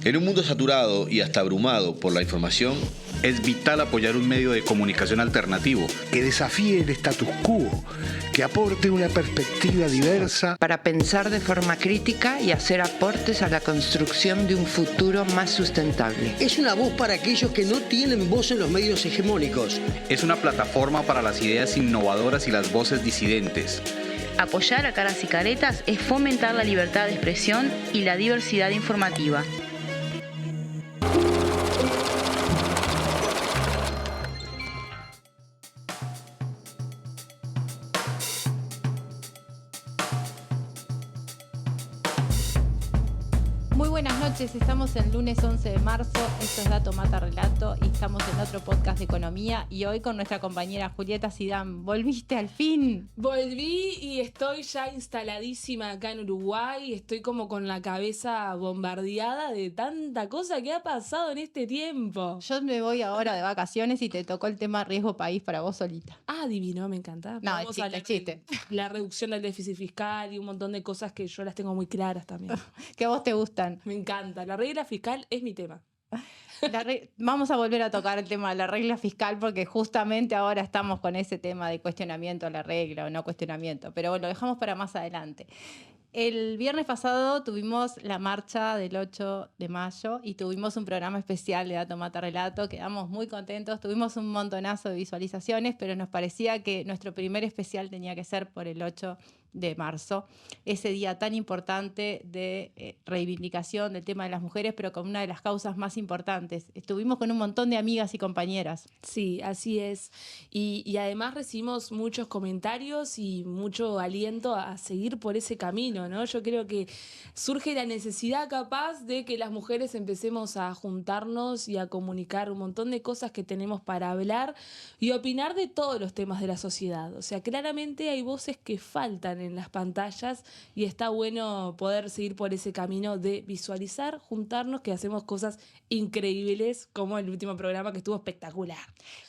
En un mundo saturado y hasta abrumado por la información, es vital apoyar un medio de comunicación alternativo que desafíe el status quo, que aporte una perspectiva diversa para pensar de forma crítica y hacer aportes a la construcción de un futuro más sustentable. Es una voz para aquellos que no tienen voz en los medios hegemónicos. Es una plataforma para las ideas innovadoras y las voces disidentes. Apoyar a Caras y Caretas es fomentar la libertad de expresión y la diversidad informativa. Muy buenas noches, estamos el lunes 11 de marzo, esto es Dato Mata Relato y estamos en otro podcast de economía y hoy con nuestra compañera Julieta Zidane. ¿Volviste al fin? Volví y estoy ya instaladísima acá en Uruguay, estoy como con la cabeza bombardeada de tanta cosa que ha pasado en este tiempo. Yo me voy ahora de vacaciones y te tocó el tema riesgo país para vos solita. Ah, divino, me encanta. No, Vamos a hablar chiste. de la reducción del déficit fiscal y un montón de cosas que yo las tengo muy claras también. Que a vos te gustan. Me encanta, la regla fiscal es mi tema. Vamos a volver a tocar el tema de la regla fiscal porque justamente ahora estamos con ese tema de cuestionamiento a la regla o no cuestionamiento, pero bueno, lo dejamos para más adelante. El viernes pasado tuvimos la marcha del 8 de mayo y tuvimos un programa especial de Dato Mata Relato, quedamos muy contentos, tuvimos un montonazo de visualizaciones, pero nos parecía que nuestro primer especial tenía que ser por el 8 de marzo, ese día tan importante de reivindicación del tema de las mujeres, pero con una de las causas más importantes. Estuvimos con un montón de amigas y compañeras. Sí, así es. Y además recibimos muchos comentarios y mucho aliento a seguir por ese camino, ¿no? Yo creo que surge la necesidad capaz de que las mujeres empecemos a juntarnos y a comunicar un montón de cosas que tenemos para hablar y opinar de todos los temas de la sociedad. O sea, claramente hay voces que faltan en las pantallas y está bueno poder seguir por ese camino de visualizar, juntarnos, que hacemos cosas increíbles como el último programa que estuvo espectacular.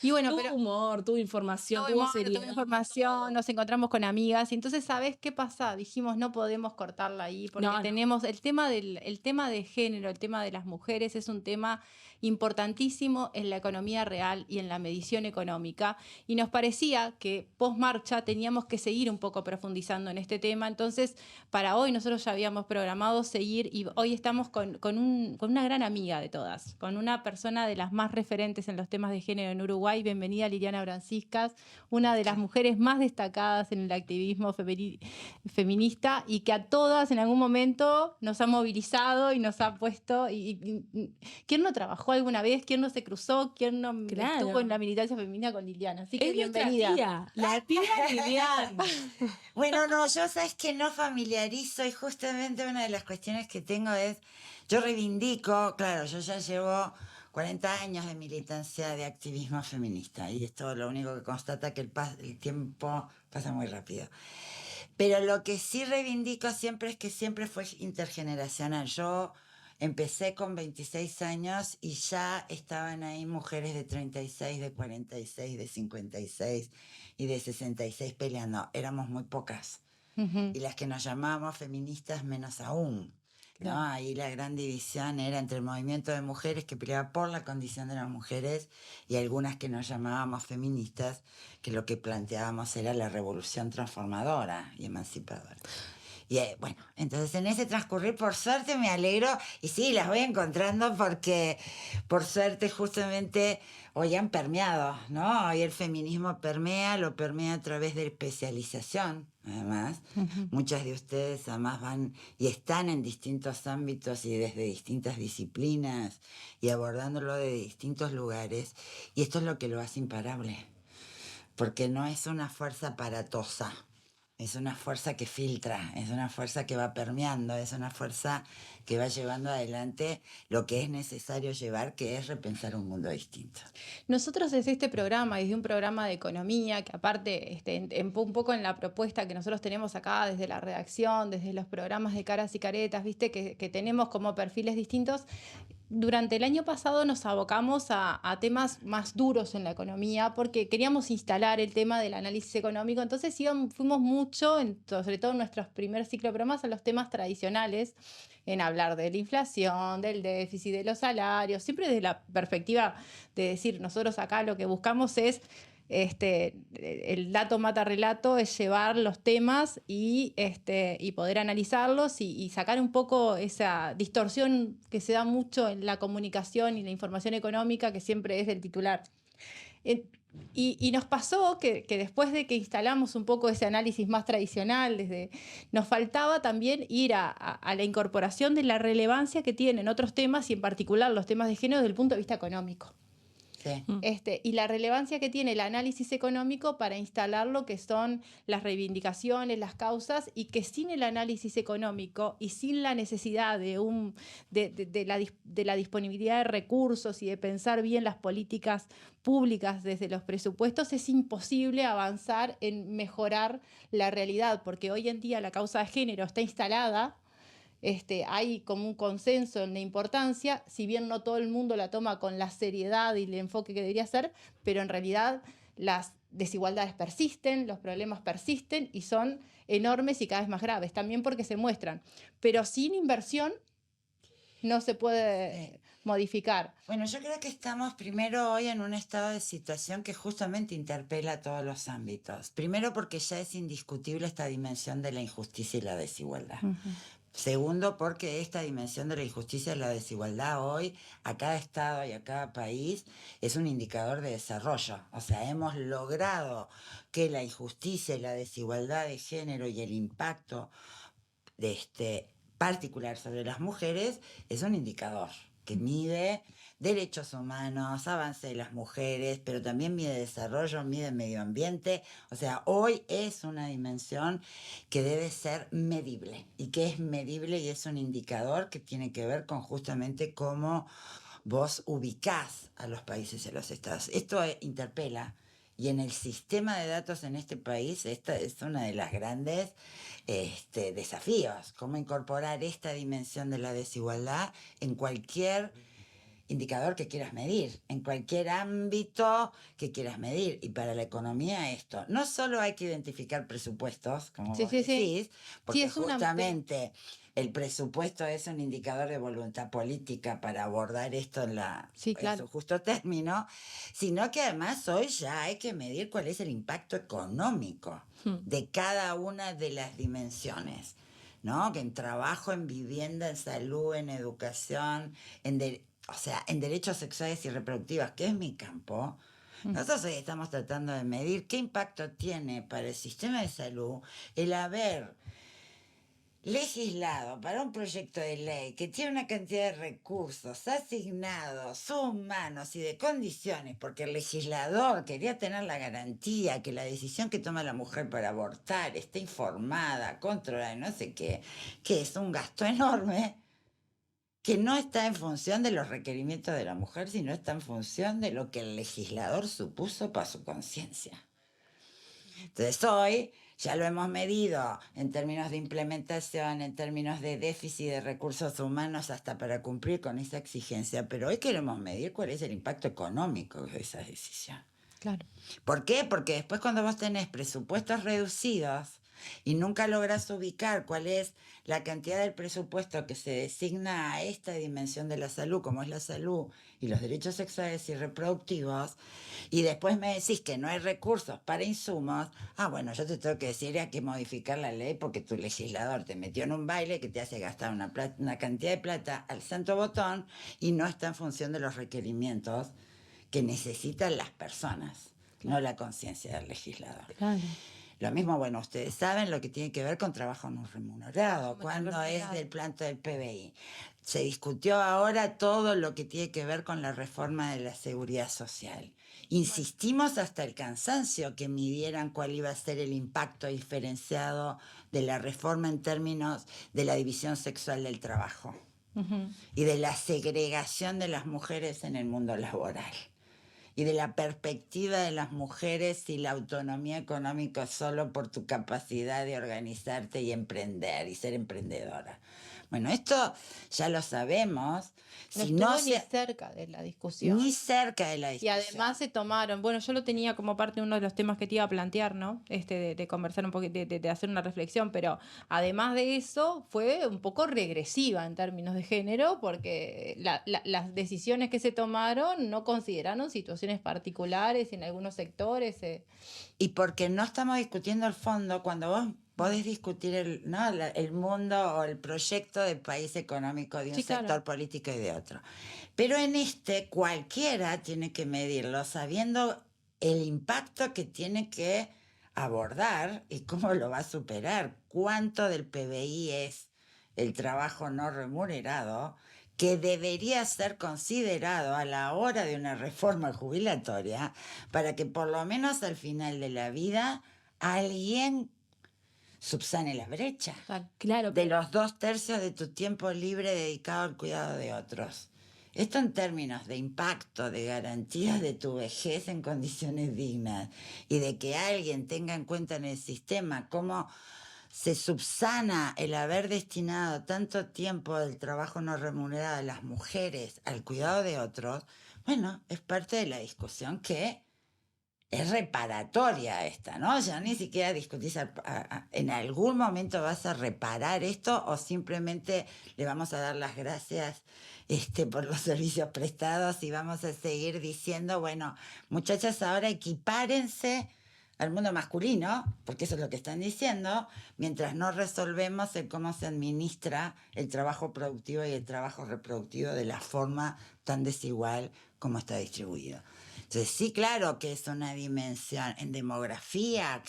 Y bueno, tuvo humor, tuvo información, tuvo información, nos encontramos con amigas y entonces ¿sabes qué pasa? Dijimos no podemos cortarla ahí porque tenemos el tema de género, el tema de las mujeres es un tema importantísimo en la economía real y en la medición económica y nos parecía que post marcha teníamos que seguir un poco profundizando en este tema, entonces para hoy nosotros ya habíamos programado seguir y hoy estamos con una gran amiga de todas, con una persona de las más referentes en los temas de género en Uruguay. Bienvenida Liliana Franciscas, una de las mujeres más destacadas en el activismo feminista y que a todas en algún momento nos ha movilizado y nos ha puesto ¿quién no trabajó alguna vez? ¿Quién no se cruzó? ¿Quién no estuvo en la militancia femenina con Liliana? Así que es bienvenida. La tía Liliana. Bueno, no, yo sabes que no familiarizo y justamente una de las cuestiones que tengo es, yo reivindico, claro, yo ya llevo 40 años de militancia de activismo feminista y esto lo único que constata que el tiempo pasa muy rápido. Pero lo que sí reivindico siempre es que siempre fue intergeneracional. Yo empecé con 26 años y ya estaban ahí mujeres de 36, de 46, de 56 y de 66 peleando. Éramos muy pocas. Uh-huh. Y las que nos llamábamos feministas menos aún. ¿No? Claro. Ahí la gran división era entre el movimiento de mujeres que peleaba por la condición de las mujeres y algunas que nos llamábamos feministas, que lo que planteábamos era la revolución transformadora y emancipadora. Y bueno, entonces en ese transcurrir, por suerte me alegro, y sí, las voy encontrando porque por suerte justamente hoy han permeado, ¿no? Hoy el feminismo lo permea a través de especialización, además. Uh-huh. Muchas de ustedes además van y están en distintos ámbitos y desde distintas disciplinas y abordándolo de distintos lugares, y esto es lo que lo hace imparable, porque no es una fuerza aparatosa. Es una fuerza que filtra, es una fuerza que va permeando, es una fuerza que va llevando adelante lo que es necesario llevar, que es repensar un mundo distinto. Nosotros desde este programa, desde un programa de economía, que aparte un poco en la propuesta que nosotros tenemos acá desde la redacción, desde los programas de Caras y Caretas, viste que tenemos como perfiles distintos, durante el año pasado nos abocamos a temas más duros en la economía porque queríamos instalar el tema del análisis económico, entonces fuimos mucho, sobre todo en nuestros primer ciclo de programas, a los temas tradicionales en hablar de la inflación, del déficit, de los salarios, siempre desde la perspectiva de decir, nosotros acá lo que buscamos es el dato mata relato, es llevar los temas y poder analizarlos y sacar un poco esa distorsión que se da mucho en la comunicación y la información económica, que siempre es del titular. Y nos pasó que después de que instalamos un poco ese análisis más tradicional, nos faltaba también ir a la incorporación de la relevancia que tienen otros temas y en particular los temas de género desde el punto de vista económico. Sí. Y la relevancia que tiene el análisis económico para instalar lo que son las reivindicaciones, las causas, y que sin el análisis económico y sin la necesidad de la disponibilidad de recursos y de pensar bien las políticas públicas desde los presupuestos, es imposible avanzar en mejorar la realidad, porque hoy en día la causa de género está instalada. Hay como un consenso en la importancia, si bien no todo el mundo la toma con la seriedad y el enfoque que debería ser, pero en realidad las desigualdades persisten, los problemas persisten y son enormes y cada vez más graves, también porque se muestran. Pero sin inversión no se puede modificar. Bueno, yo creo que estamos primero hoy en un estado de situación que justamente interpela a todos los ámbitos. Primero porque ya es indiscutible esta dimensión de la injusticia y la desigualdad. Uh-huh. Segundo, porque esta dimensión de la injusticia y la desigualdad hoy, a cada estado y a cada país, es un indicador de desarrollo. O sea, hemos logrado que la injusticia y la desigualdad de género y el impacto particular sobre las mujeres es un indicador que mide derechos humanos, avance de las mujeres, pero también mide desarrollo, mide medio ambiente. O sea, hoy es una dimensión que debe ser medible y que es medible y es un indicador que tiene que ver con justamente cómo vos ubicás a los países y a los estados. Esto interpela. Y en el sistema de datos en este país, esta es una de las grandes desafíos, cómo incorporar esta dimensión de la desigualdad en cualquier indicador que quieras medir, en cualquier ámbito que quieras medir. Y para la economía esto, no solo hay que identificar presupuestos, como vos decís, porque justamente el presupuesto es un indicador de voluntad política para abordar esto en su justo término, sino que además hoy ya hay que medir cuál es el impacto económico de cada una de las dimensiones, ¿no? Que en trabajo, en vivienda, en salud, en educación, en derechos sexuales y reproductivos, que es mi campo. Nosotros hoy estamos tratando de medir qué impacto tiene para el sistema de salud el haber legislado para un proyecto de ley que tiene una cantidad de recursos asignados, humanos y de condiciones, porque el legislador quería tener la garantía que la decisión que toma la mujer para abortar esté informada, controlada y no sé qué, que es un gasto enorme, que no está en función de los requerimientos de la mujer, sino está en función de lo que el legislador supuso para su conciencia. Entonces hoy ya lo hemos medido en términos de implementación, en términos de déficit de recursos humanos, hasta para cumplir con esa exigencia, pero hoy queremos medir cuál es el impacto económico de esa decisión. Claro. ¿Por qué? Porque después cuando vos tenés presupuestos reducidos y nunca lográs ubicar cuál es la cantidad del presupuesto que se designa a esta dimensión de la salud, como es la salud y los derechos sexuales y reproductivos, y después me decís que no hay recursos para insumos, bueno, yo te tengo que decir que hay que modificar la ley porque tu legislador te metió en un baile que te hace gastar una cantidad de plata al santo botón y no está en función de los requerimientos que necesitan las personas, no la conciencia del legislador. Claro. Lo mismo, bueno, ustedes saben lo que tiene que ver con trabajo no remunerado, cuando es del planto del PBI. Se discutió ahora todo lo que tiene que ver con la reforma de la seguridad social. Insistimos hasta el cansancio que midieran cuál iba a ser el impacto diferenciado de la reforma en términos de la división sexual del trabajo y de la segregación de las mujeres en el mundo laboral. Y de la perspectiva de las mujeres y la autonomía económica solo por tu capacidad de organizarte y emprender y ser emprendedora. Bueno, esto ya lo sabemos. No Si estuvo no ni se, cerca de la discusión. ni cerca de la Y discusión. además se tomaron, bueno, yo lo tenía como parte de uno de los temas que te iba a plantear, ¿no? De conversar un poquito, de hacer una reflexión, pero además de eso fue un poco regresiva en términos de género, porque las decisiones que se tomaron no consideraron situaciones particulares en algunos sectores. Y porque no estamos discutiendo el fondo, cuando vos podés discutir el mundo o el proyecto del país económico de un Sí, claro. sector político y de otro. Pero en cualquiera tiene que medirlo sabiendo el impacto que tiene que abordar y cómo lo va a superar, cuánto del PBI es el trabajo no remunerado, que debería ser considerado a la hora de una reforma jubilatoria para que por lo menos al final de la vida alguien subsane la brecha Claro. de los 2/3 de tu tiempo libre dedicado al cuidado de otros. Esto en términos de impacto, de garantías de tu vejez en condiciones dignas y de que alguien tenga en cuenta en el sistema cómo se subsana el haber destinado tanto tiempo del trabajo no remunerado de las mujeres al cuidado de otros, bueno, es parte de la discusión que es reparatoria esta, ¿no? Ya ni siquiera discutís, en algún momento vas a reparar esto o simplemente le vamos a dar las gracias por los servicios prestados y vamos a seguir diciendo, bueno, muchachas, ahora equipárense al mundo masculino, porque eso es lo que están diciendo, mientras no resolvemos el cómo se administra el trabajo productivo y el trabajo reproductivo de la forma tan desigual como está distribuido. Entonces, sí, claro que es una dimensión en demografía.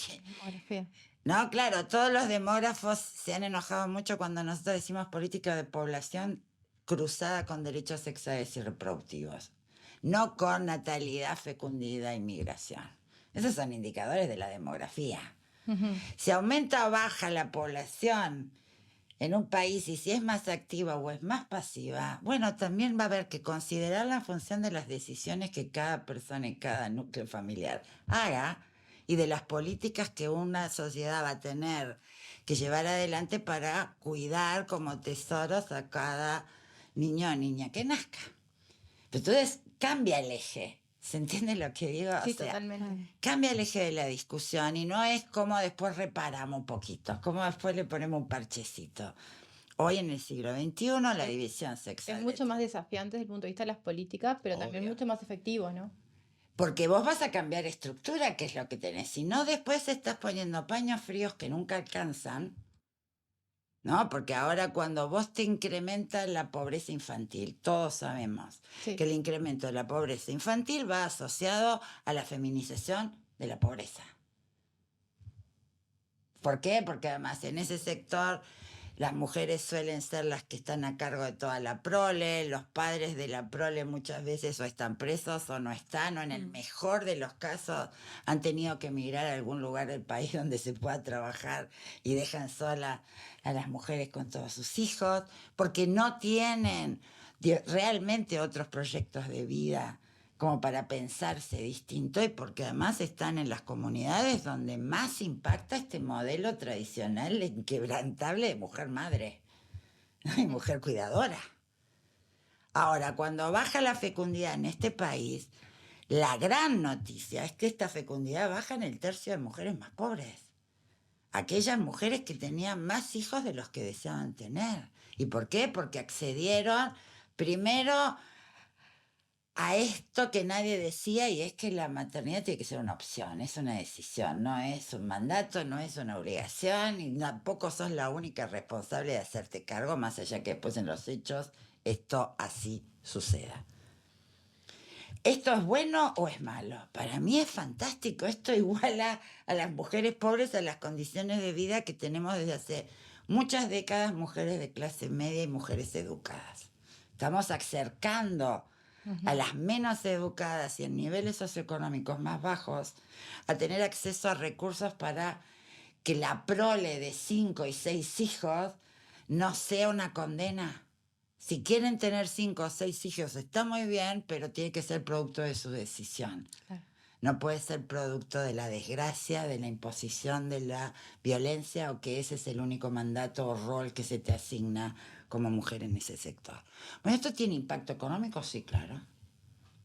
No, claro, todos los demógrafos se han enojado mucho cuando nosotros decimos política de población cruzada con derechos sexuales y reproductivos, no con natalidad, fecundidad y migración. Esos son indicadores de la demografía. Si aumenta o baja la población en un país y si es más activa o es más pasiva, bueno, también va a haber que considerar la función de las decisiones que cada persona y cada núcleo familiar haga y de las políticas que una sociedad va a tener que llevar adelante para cuidar como tesoros a cada niño o niña que nazca. Pero entonces cambia el eje. ¿Se entiende lo que digo? Sí, totalmente. Cambia el eje de la discusión y no es como después reparamos un poquito, como después le ponemos un parchecito. Hoy en el siglo XXI la división sexual Es mucho más desafiante desde el punto de vista de las políticas, pero también mucho más efectivo, ¿no? Porque vos vas a cambiar estructura, que es lo que tenés. Si no, después estás poniendo paños fríos que nunca alcanzan, ¿no? Porque ahora cuando vos te incrementas la pobreza infantil, todos sabemos que el incremento de la pobreza infantil va asociado a la feminización de la pobreza. ¿Por qué? Porque además en ese sector las mujeres suelen ser las que están a cargo de toda la prole, los padres de la prole muchas veces o están presos o no están, o en el mejor de los casos han tenido que emigrar a algún lugar del país donde se pueda trabajar y dejan sola a las mujeres con todos sus hijos, porque no tienen realmente otros proyectos de vida como para pensarse distinto y porque además están en las comunidades donde más impacta este modelo tradicional inquebrantable de mujer madre y mujer cuidadora. Ahora, cuando baja la fecundidad en este país, la gran noticia es que esta fecundidad baja en el tercio de mujeres más pobres. Aquellas mujeres que tenían más hijos de los que deseaban tener. ¿Y por qué? Porque accedieron primero a esto que nadie decía, y es que la maternidad tiene que ser una opción, es una decisión, no es un mandato, no es una obligación, y tampoco sos la única responsable de hacerte cargo, más allá que después en los hechos esto así suceda. ¿Esto es bueno o es malo? Para mí es fantástico. Esto iguala a las mujeres pobres a las condiciones de vida que tenemos desde hace muchas décadas, mujeres de clase media y mujeres educadas. Estamos acercando a las menos educadas y en niveles socioeconómicos más bajos a tener acceso a recursos para que la prole de 5 y 6 hijos no sea una condena. Si quieren tener 5 o 6 hijos está muy bien, pero tiene que ser producto de su decisión. Claro. No puede ser producto de la desgracia, de la imposición de la violencia o que ese es el único mandato o rol que se te asigna como mujer en ese sector. Bueno, ¿esto tiene impacto económico? Sí, claro.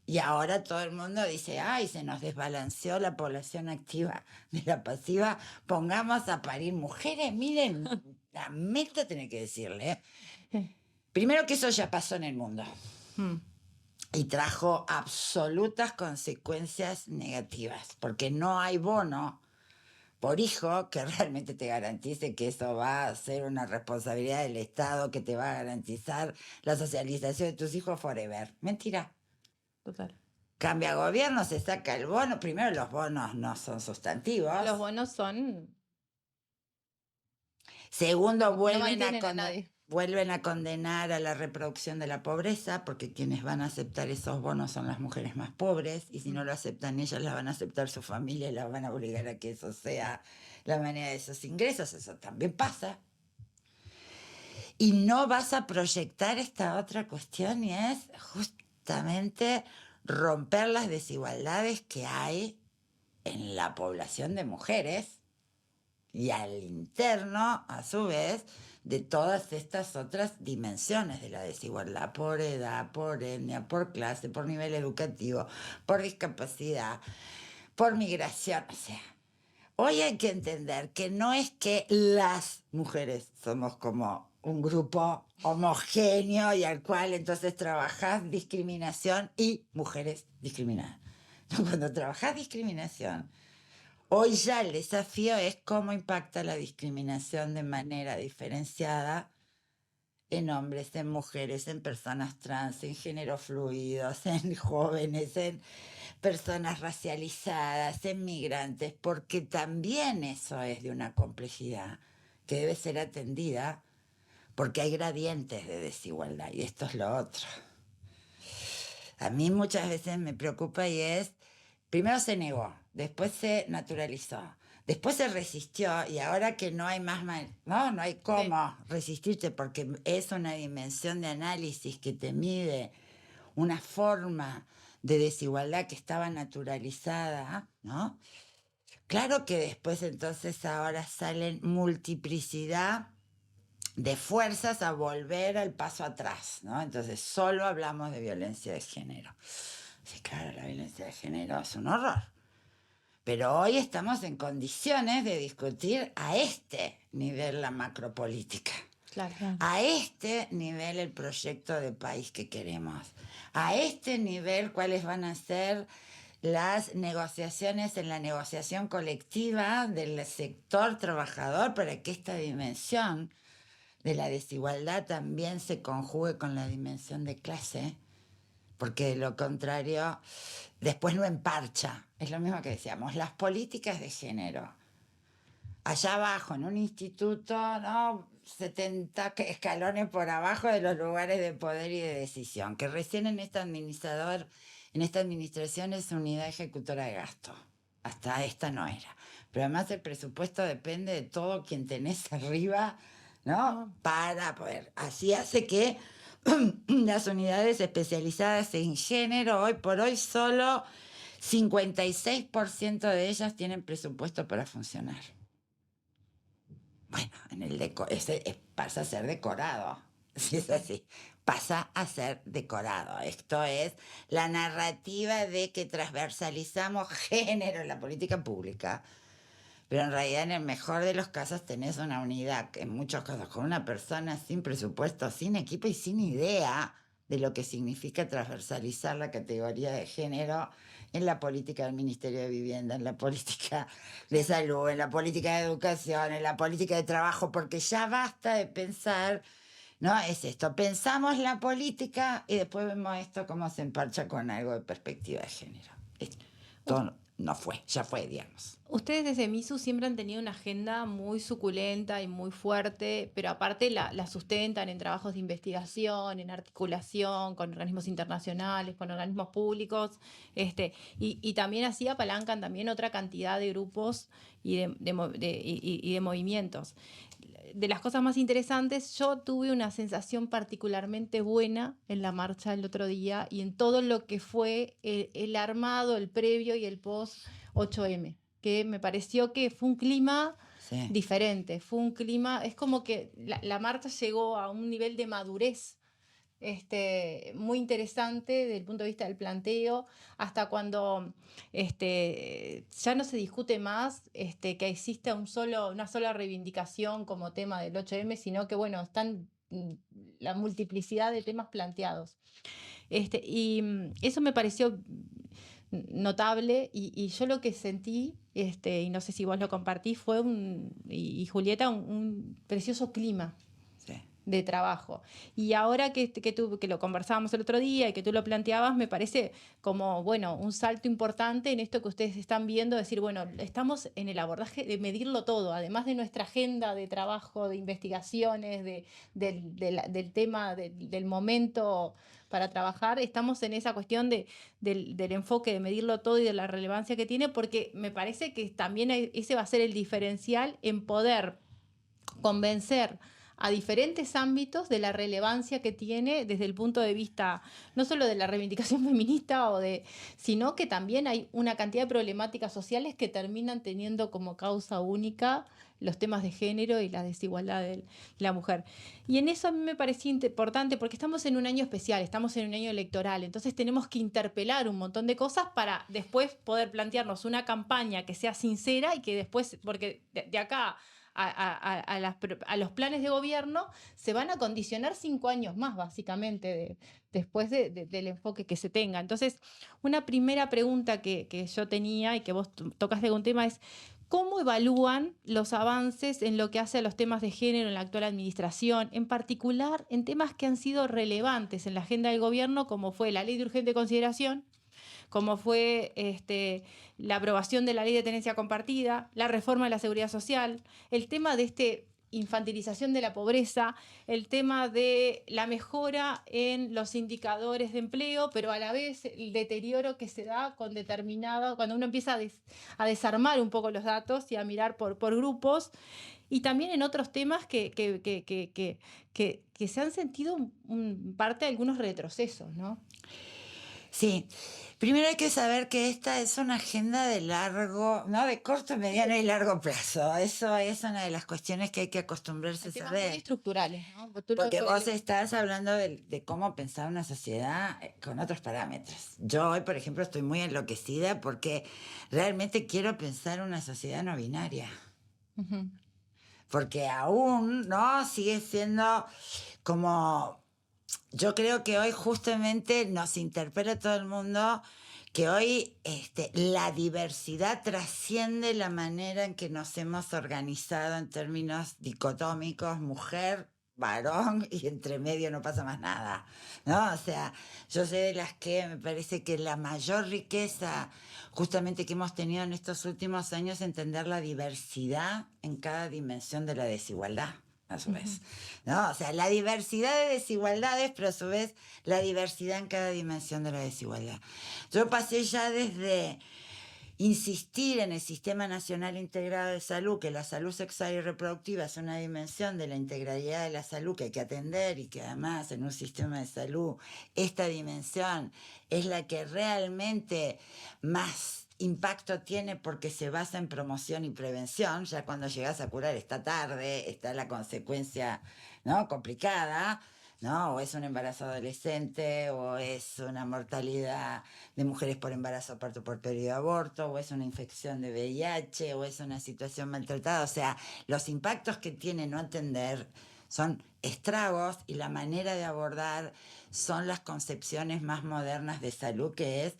Y ahora todo el mundo dice, ay, se nos desbalanceó la población activa de la pasiva, pongamos a parir mujeres. Miren, lamento tener que decirle. Primero que eso ya pasó en el mundo. Y trajo absolutas consecuencias negativas, porque no hay bono por hijo que realmente te garantice que eso va a ser una responsabilidad del Estado que te va a garantizar la socialización de tus hijos forever. Mentira. Total. Cambia gobierno, se saca el bono. Primero, los bonos no son sustantivos. Los bonos son... Segundo, no vuelven mantienen a nadie. vuelven a condenar a la reproducción de la pobreza, porque quienes van a aceptar esos bonos son las mujeres más pobres, y si no lo aceptan ellas, la van a aceptar su familia y la van a obligar a que eso sea la manera de esos ingresos. Eso también pasa. Y no vas a proyectar esta otra cuestión, y es justamente romper las desigualdades que hay en la población de mujeres y al interno, a su vez, de todas estas otras dimensiones de la desigualdad, por edad, por etnia, por clase, por nivel educativo, por discapacidad, por migración. O sea, hoy hay que entender que no es que las mujeres somos como un grupo homogéneo y al cual entonces trabajás discriminación y mujeres discriminadas. Cuando trabajás discriminación, hoy ya el desafío es cómo impacta la discriminación de manera diferenciada en hombres, en mujeres, en personas trans, en género fluidos, en jóvenes, en personas racializadas, en migrantes, porque también eso es de una complejidad que debe ser atendida, porque hay gradientes de desigualdad, y esto es lo otro. A mí muchas veces me preocupa, y es, primero se negó, después se naturalizó, después se resistió, y ahora que no hay más, no hay cómo resistirte, porque es una dimensión de análisis que te mide una forma de desigualdad que estaba naturalizada, ¿no? Claro que después entonces ahora salen multiplicidad de fuerzas a volver al paso atrás, ¿no? Entonces solo hablamos de violencia de género. Sí, claro, la violencia de género es un horror. Pero hoy estamos en condiciones de discutir a este nivel la macropolítica. Claro. A este nivel el proyecto de país que queremos. A este nivel cuáles van a ser las negociaciones en la negociación colectiva del sector trabajador para que esta dimensión de la desigualdad también se conjugue con la dimensión de clase, porque de lo contrario después no emparcha. Es lo mismo que decíamos, las políticas de género. Allá abajo, en un instituto, ¿no? 70 escalones por abajo de los lugares de poder y de decisión, que recién en esta administración es unidad ejecutora de gasto. Hasta esta no era. Pero además el presupuesto depende de todo quien tenés arriba, ¿no? Para poder. Así hace que las unidades especializadas en género, hoy por hoy, solo 56% de ellas tienen presupuesto para funcionar. Bueno, en el pasa a ser decorado. Si es así, pasa a ser decorado. Esto es la narrativa de que transversalizamos género en la política pública. Pero en realidad, en el mejor de los casos, tenés una unidad, en muchos casos, con una persona sin presupuesto, sin equipo y sin idea de lo que significa transversalizar la categoría de género en la política del Ministerio de Vivienda, en la política de salud, en la política de educación, en la política de trabajo, porque ya basta de pensar, ¿no? Es esto, pensamos la política y después vemos esto cómo se emparcha con algo de perspectiva de género. Esto no fue, ya fue, digamos. Ustedes desde MISU siempre han tenido una agenda muy suculenta y muy fuerte, pero aparte la sustentan en trabajos de investigación, en articulación, con organismos internacionales, con organismos públicos, y también así apalancan también otra cantidad de grupos y de movimientos. De las cosas más interesantes, yo tuve una sensación particularmente buena en la marcha el otro día y en todo lo que fue el armado, el previo y el post 8M, que me pareció que fue un clima diferente. Fue un clima, es como que la marcha llegó a un nivel de madurez muy interesante desde el punto de vista del planteo, hasta cuando ya no se discute más que exista una sola reivindicación como tema del 8M, sino que bueno, están la multiplicidad de temas planteados. Y eso me pareció notable, y yo lo que sentí, y no sé si vos lo compartís, fue y Julieta, un precioso clima de trabajo. Y ahora que lo conversábamos el otro día y que tú lo planteabas, me parece como, bueno, un salto importante en esto que ustedes están viendo, decir, bueno, estamos en el abordaje de medirlo todo, además de nuestra agenda de trabajo, de investigaciones, del tema, del momento para trabajar, estamos en esa cuestión del enfoque de medirlo todo y de la relevancia que tiene, porque me parece que también ese va a ser el diferencial en poder convencer a diferentes ámbitos de la relevancia que tiene desde el punto de vista no solo de la reivindicación feminista, sino que también hay una cantidad de problemáticas sociales que terminan teniendo como causa única los temas de género y la desigualdad de la mujer. Y en eso a mí me parecía importante, porque estamos en un año especial, estamos en un año electoral, entonces tenemos que interpelar un montón de cosas para después poder plantearnos una campaña que sea sincera y que después, porque de acá a los planes de gobierno se van a condicionar 5 años más, básicamente, después del enfoque que se tenga. Entonces, una primera pregunta que yo tenía y que vos tocaste algún tema es: ¿cómo evalúan los avances en lo que hace a los temas de género en la actual administración, en particular en temas que han sido relevantes en la agenda del gobierno, como fue la ley de urgente consideración, como fue la aprobación de la ley de tenencia compartida, la reforma de la seguridad social, el tema de infantilización de la pobreza, el tema de la mejora en los indicadores de empleo, pero a la vez el deterioro que se da con cuando uno empieza a desarmar un poco los datos y a mirar por grupos, y también en otros temas que se han sentido parte de algunos retrocesos, ¿no? Sí, primero hay que saber que esta es una agenda de corto, mediano y largo plazo. Eso es una de las cuestiones que hay que acostumbrarse a saber. Muy estructurales, ¿no? Porque vos estás hablando de cómo pensar una sociedad con otros parámetros. Yo hoy, por ejemplo, estoy muy enloquecida porque realmente quiero pensar una sociedad no binaria. Uh-huh. Porque aún, ¿no? Sigue siendo como... Yo creo que hoy justamente nos interpela a todo el mundo que hoy la diversidad trasciende la manera en que nos hemos organizado en términos dicotómicos, mujer, varón, y entre medio no pasa más nada, ¿no? O sea, yo sé de las que me parece que la mayor riqueza justamente que hemos tenido en estos últimos años es entender la diversidad en cada dimensión de la desigualdad. A su vez, ¿no? O sea, la diversidad de desigualdades, pero a su vez la diversidad en cada dimensión de la desigualdad. Yo pasé ya desde insistir en el Sistema Nacional Integrado de Salud, que la salud sexual y reproductiva es una dimensión de la integralidad de la salud que hay que atender, y que además en un sistema de salud esta dimensión es la que realmente más impacto tiene, porque se basa en promoción y prevención. Ya cuando llegas a curar está tarde, está la consecuencia, ¿no?, complicada, ¿no? O es un embarazo adolescente, o es una mortalidad de mujeres por embarazo, parto por periodo de aborto, o es una infección de VIH, o es una situación maltratada. O sea, los impactos que tiene no atender son estragos, y la manera de abordar son las concepciones más modernas de salud, que es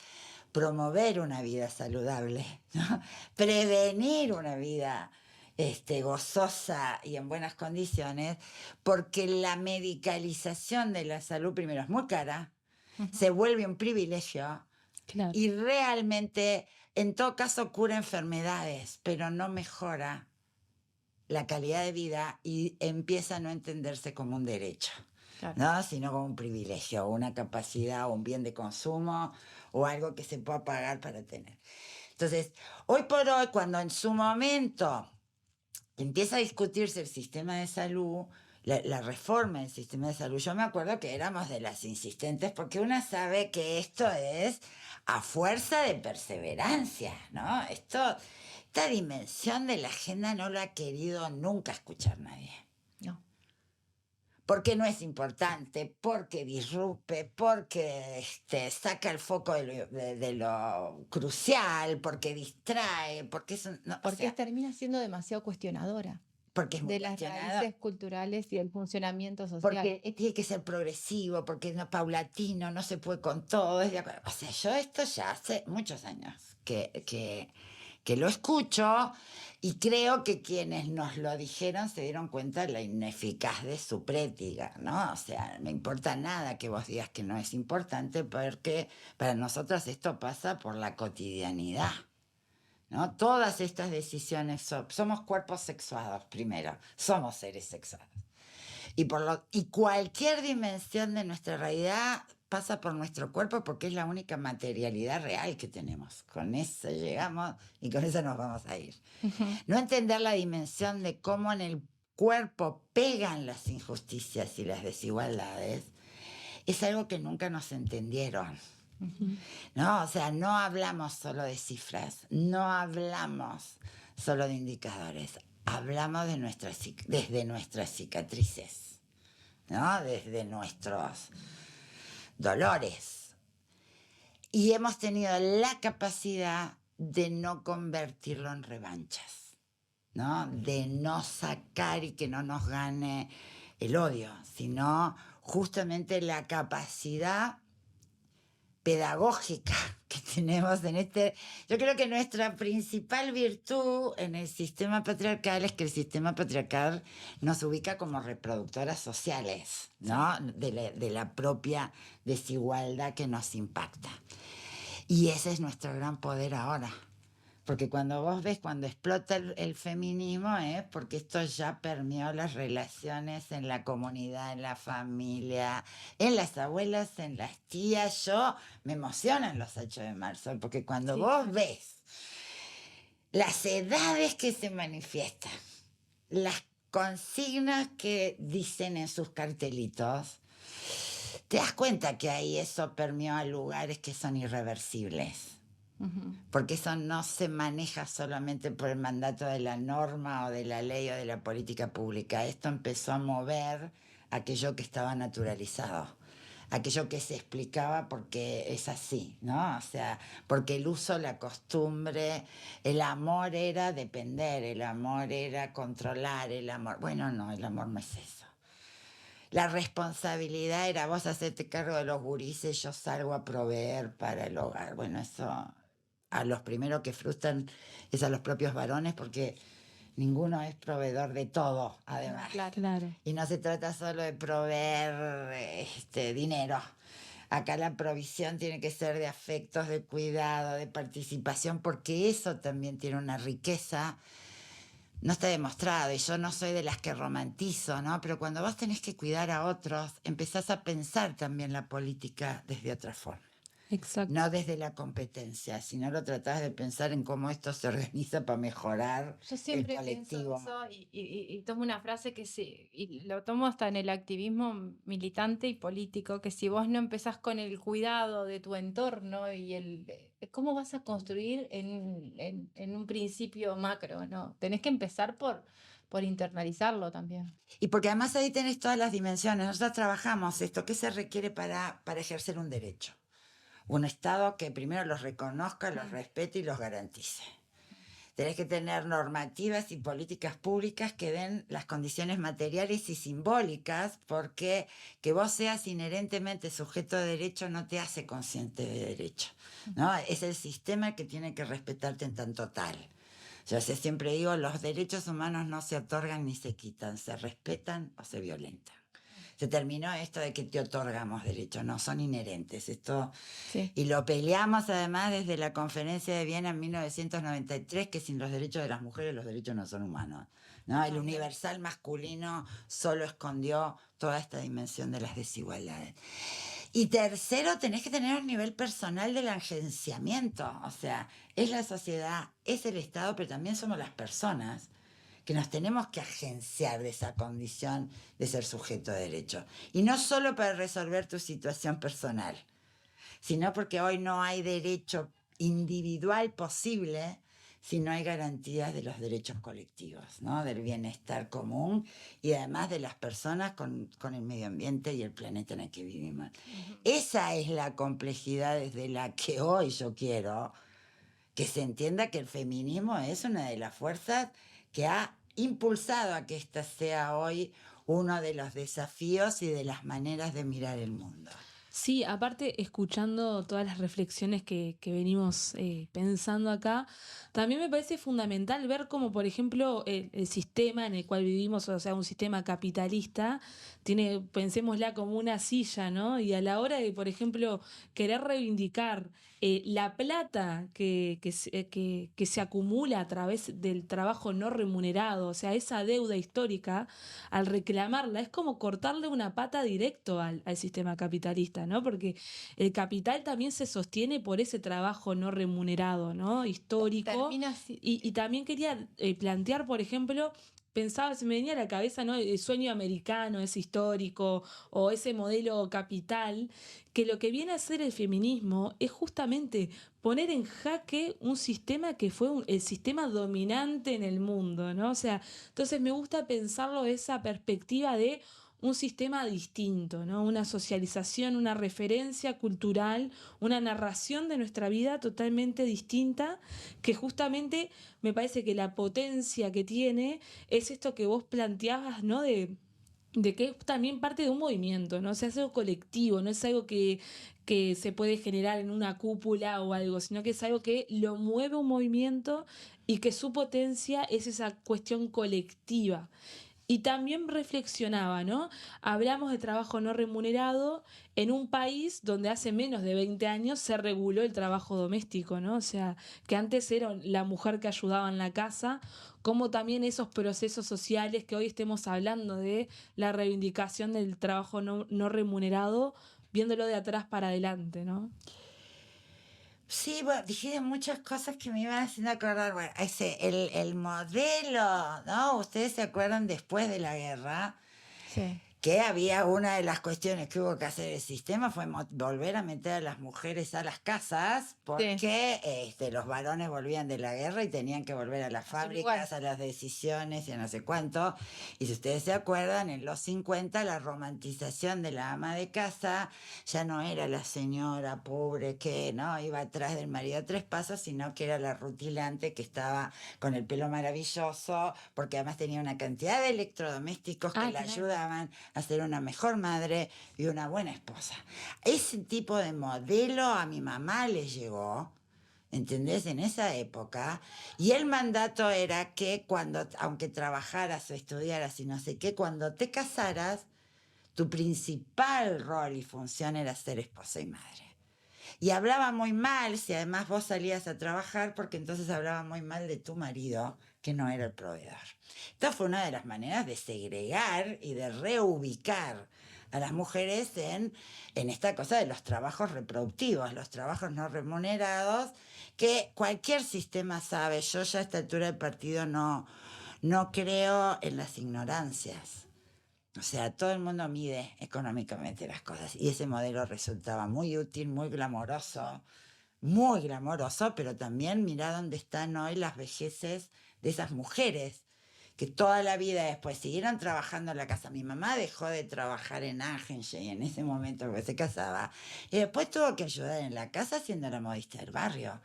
promover una vida saludable, ¿no? Prevenir una vida gozosa y en buenas condiciones, porque la medicalización de la salud primero es muy cara, se vuelve un privilegio, claro, y realmente en todo caso cura enfermedades, pero no mejora la calidad de vida y empieza a no entenderse como un derecho. Claro. ¿No? Sino como un privilegio, una capacidad, o un bien de consumo, o algo que se pueda pagar para tener. Entonces, hoy por hoy, cuando en su momento empieza a discutirse el sistema de salud, la reforma del sistema de salud, yo me acuerdo que éramos de las insistentes, porque una sabe que esto es a fuerza de perseverancia, ¿no? Esto esta dimensión de la agenda no la ha querido nunca escuchar nadie. No. Porque no es importante, porque disrumpe, porque saca el foco de lo crucial, porque distrae, porque eso no, Porque termina siendo demasiado cuestionadora porque es muy de las raíces culturales y el funcionamiento social. Porque tiene que ser progresivo, porque no paulatino, no se puede con todo. O sea, yo esto ya hace muchos años que lo escucho y creo que quienes nos lo dijeron se dieron cuenta de la ineficaz de su práctica, ¿no? O sea, no me importa nada que vos digas que no es importante porque para nosotros esto pasa por la cotidianidad, ¿no? Todas estas decisiones somos cuerpos sexuados primero, somos seres sexuados. Y cualquier dimensión de nuestra realidad pasa por nuestro cuerpo porque es la única materialidad real que tenemos. Con eso llegamos y con eso nos vamos a ir. No entender la dimensión de cómo en el cuerpo pegan las injusticias y las desigualdades es algo que nunca nos entendieron. ¿No? O sea, no hablamos solo de cifras, no hablamos solo de indicadores, hablamos desde nuestras cicatrices, ¿no? Desde nuestros dolores. Y hemos tenido la capacidad de no convertirlo en revanchas, ¿no? De no sacar y que no nos gane el odio, sino justamente la capacidad pedagógica que tenemos en yo creo que nuestra principal virtud en el sistema patriarcal es que el sistema patriarcal nos ubica como reproductoras sociales, ¿no? De la propia desigualdad que nos impacta. Y ese es nuestro gran poder ahora. Porque cuando vos ves, cuando explota el feminismo, es porque esto ya permeó las relaciones en la comunidad, en la familia, en las abuelas, en las tías. Yo me emocionan los 8 de marzo, porque cuando vos ves las edades que se manifiestan, las consignas que dicen en sus cartelitos, te das cuenta que ahí eso permeó a lugares que son irreversibles. Porque eso no se maneja solamente por el mandato de la norma o de la ley o de la política pública. Esto empezó a mover aquello que estaba naturalizado, aquello que se explicaba porque es así, ¿no? O sea, porque el uso, la costumbre, el amor era depender, el amor era controlar, el amor... Bueno, no, el amor no es eso. La responsabilidad era vos hacerte cargo de los gurises, yo salgo a proveer para el hogar. Bueno, eso... A los primeros que frustran es a los propios varones porque ninguno es proveedor de todo, además. Claro. Y no se trata solo de proveer dinero. Acá la provisión tiene que ser de afectos, de cuidado, de participación, porque eso también tiene una riqueza. No está demostrado, y yo no soy de las que romantizo, ¿no? Pero cuando vos tenés que cuidar a otros, empezás a pensar también la política desde otra forma. Exacto. No desde la competencia, sino lo tratás de pensar en cómo esto se organiza para mejorar Yo siempre el colectivo. pienso eso y tomo una frase y lo tomo hasta en el activismo militante y político, que si vos no empezás con el cuidado de tu entorno y ¿cómo vas a construir en un principio macro, ¿no? Tenés que empezar por internalizarlo también. Y porque además ahí tenés todas las dimensiones. Nosotros trabajamos esto. ¿Qué se requiere para ejercer un derecho? Un Estado que primero los reconozca, los respete y los garantice. Tenés que tener normativas y políticas públicas que den las condiciones materiales y simbólicas, porque que vos seas inherentemente sujeto de derecho no te hace consciente de derecho, ¿no? Es el sistema que tiene que respetarte en tanto tal. Yo siempre digo, los derechos humanos no se otorgan ni se quitan, se respetan o se violentan. Se terminó esto de que te otorgamos derechos, no, son inherentes. Esto, sí. Y lo peleamos además desde la Conferencia de Viena en 1993, que sin los derechos de las mujeres los derechos no son humanos, ¿no? El universal masculino solo escondió toda esta dimensión de las desigualdades. Y tercero, tenés que tener un nivel personal del agenciamiento. O sea, es la sociedad, es el Estado, pero también somos las personas que nos tenemos que agenciar de esa condición de ser sujeto de derecho. Y no solo para resolver tu situación personal, sino porque hoy no hay derecho individual posible si no hay garantías de los derechos colectivos, ¿no? Del bienestar común y además de las personas con el medio ambiente y el planeta en el que vivimos. Esa es la complejidad desde la que hoy yo quiero que se entienda que el feminismo es una de las fuerzas que ha impulsado a que esta sea hoy uno de los desafíos y de las maneras de mirar el mundo. Sí, aparte, escuchando todas las reflexiones que venimos pensando acá, también me parece fundamental ver cómo, por ejemplo, el sistema en el cual vivimos, o sea, un sistema capitalista, tiene, pensémosla como una silla, ¿no? Y a la hora de, por ejemplo, querer reivindicar la plata que se acumula a través del trabajo no remunerado, o sea, esa deuda histórica, al reclamarla, es como cortarle una pata directo al sistema capitalista, ¿no? Porque el capital también se sostiene por ese trabajo no remunerado, ¿no? Histórico. Y también quería plantear, por ejemplo, pensaba, se me venía a la cabeza, ¿no? El sueño americano, ese histórico, o ese modelo capital, que lo que viene a hacer el feminismo es justamente poner en jaque un sistema que fue el sistema dominante en el mundo, ¿no? O sea, entonces me gusta pensarlo de esa perspectiva de un sistema distinto, ¿no? Una socialización, una referencia cultural, una narración de nuestra vida totalmente distinta, que justamente me parece que la potencia que tiene es esto que vos planteabas, ¿no? De que es también parte de un movimiento, ¿no? O sea, es algo colectivo, no es algo que se puede generar en una cúpula o algo, sino que es algo que lo mueve un movimiento y que su potencia es esa cuestión colectiva. Y también reflexionaba, ¿no? Hablamos de trabajo no remunerado en un país donde hace menos de 20 años se reguló el trabajo doméstico, ¿no? O sea, que antes era la mujer que ayudaba en la casa, como también esos procesos sociales que hoy estemos hablando de la reivindicación del trabajo no remunerado, viéndolo de atrás para adelante, ¿no? Sí, bueno, dijiste muchas cosas que me iban haciendo acordar. Bueno, el modelo, ¿no? Ustedes se acuerdan después de la guerra, Sí. que había una de las cuestiones que hubo que hacer el sistema fue volver a meter a las mujeres a las casas porque los varones volvían de la guerra y tenían que volver a las fábricas, a las decisiones y a no sé cuánto. Y si ustedes se acuerdan, en los 50 la romantización de la ama de casa ya no era la señora pobre que no iba atrás del marido a 3 pasos, sino que era la rutilante que estaba con el pelo maravilloso, porque además tenía una cantidad de electrodomésticos que la ayudaban a ser una mejor madre y una buena esposa. Ese tipo de modelo a mi mamá le llegó, ¿entendés? En esa época. Y el mandato era que aunque trabajaras o estudiaras y no sé qué, cuando te casaras, tu principal rol y función era ser esposa y madre. Y hablaba muy mal si además vos salías a trabajar, porque entonces hablaba muy mal de tu marido, que no era el proveedor. Esta fue una de las maneras de segregar y de reubicar a las mujeres en esta cosa de los trabajos reproductivos, los trabajos no remunerados, que cualquier sistema sabe. Yo ya a esta altura del partido no creo en las ignorancias. O sea, todo el mundo mide económicamente las cosas y ese modelo resultaba muy útil, muy glamoroso, pero también mira dónde están hoy las vejeces de esas mujeres que toda la vida después siguieron trabajando en la casa. Mi mamá dejó de trabajar en Agency en ese momento que se casaba y después tuvo que ayudar en la casa siendo la modista del barrio,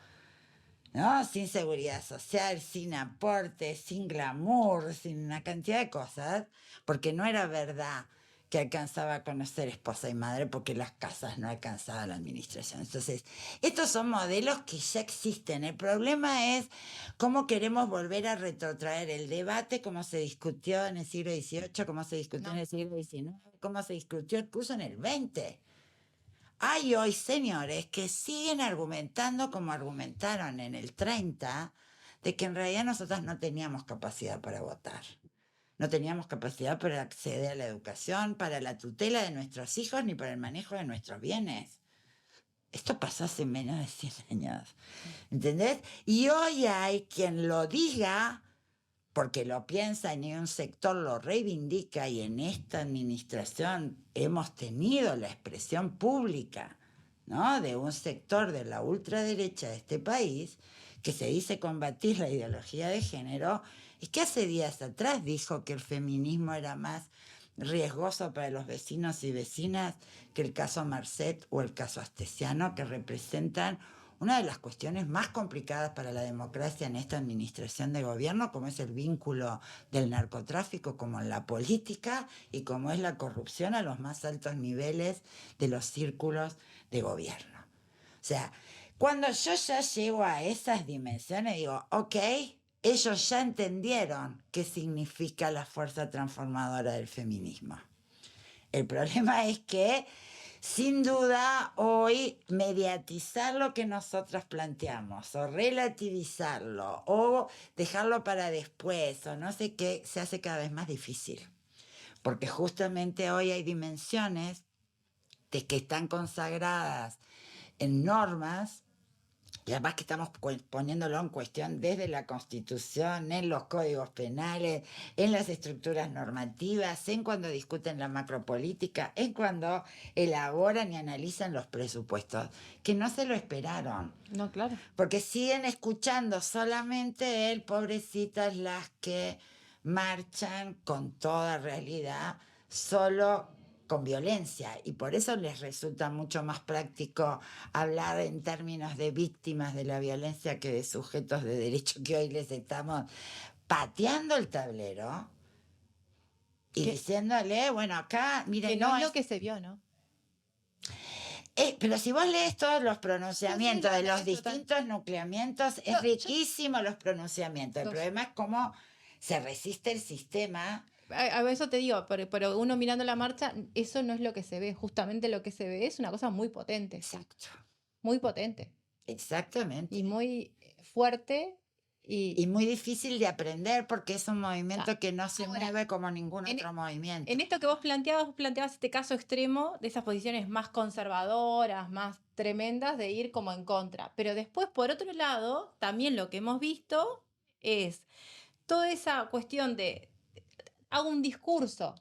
¿no? Sin seguridad social, sin aporte, sin glamour, sin una cantidad de cosas, porque no era verdad que alcanzaba con ser esposa y madre, porque las casas no alcanzaba la administración. Entonces, estos son modelos que ya existen. El problema es cómo queremos volver a retrotraer el debate, cómo se discutió en el siglo XVIII, cómo se discutió en el siglo XIX, cómo se discutió incluso en el XX. Hay hoy señores que siguen argumentando como argumentaron en el 30, de que en realidad nosotras no teníamos capacidad para votar. No teníamos capacidad para acceder a la educación, para la tutela de nuestros hijos, ni para el manejo de nuestros bienes. Esto pasó hace menos de 100 años. ¿Entendés? Y hoy hay quien lo diga porque lo piensa y un sector lo reivindica, y en esta administración hemos tenido la expresión pública ¿no?, de un sector de la ultraderecha de este país que se dice combatir la ideología de género y que hace días atrás dijo que el feminismo era más riesgoso para los vecinos y vecinas que el caso Marcet o el caso Astesiano, que representan una de las cuestiones más complicadas para la democracia en esta administración de gobierno, como es el vínculo del narcotráfico como en la política y como es la corrupción a los más altos niveles de los círculos de gobierno. O sea, cuando yo ya llego a esas dimensiones, digo, ok, ellos ya entendieron qué significa la fuerza transformadora del feminismo. El problema es que, sin duda, hoy mediatizar lo que nosotras planteamos o relativizarlo o dejarlo para después o no sé qué, se hace cada vez más difícil. Porque justamente hoy hay dimensiones que están consagradas en normas y además que estamos poniéndolo en cuestión desde la Constitución, en los códigos penales, en las estructuras normativas, en cuando discuten la macropolítica, en cuando elaboran y analizan los presupuestos, que no se lo esperaron. No, claro. Porque siguen escuchando solamente pobrecitas las que marchan con toda realidad, solo con violencia, y por eso les resulta mucho más práctico hablar en términos de víctimas de la violencia que de sujetos de derecho, que hoy les estamos pateando el tablero y diciéndole, bueno, acá, miren, que no es lo que se vio, ¿no? Pero si vos lees todos los pronunciamientos de los distintos nucleamientos, es riquísimo los pronunciamientos. El problema es cómo se resiste el sistema. A eso te digo, pero uno mirando la marcha, eso no es lo que se ve. Justamente lo que se ve es una cosa muy potente. Exacto. Muy potente. Exactamente. Y muy fuerte. Y muy difícil de aprender porque es un movimiento que no se mueve como ningún otro movimiento. En esto que vos planteabas este caso extremo de esas posiciones más conservadoras, más tremendas, de ir como en contra. Pero después, por otro lado, también lo que hemos visto es toda esa cuestión de hago un discurso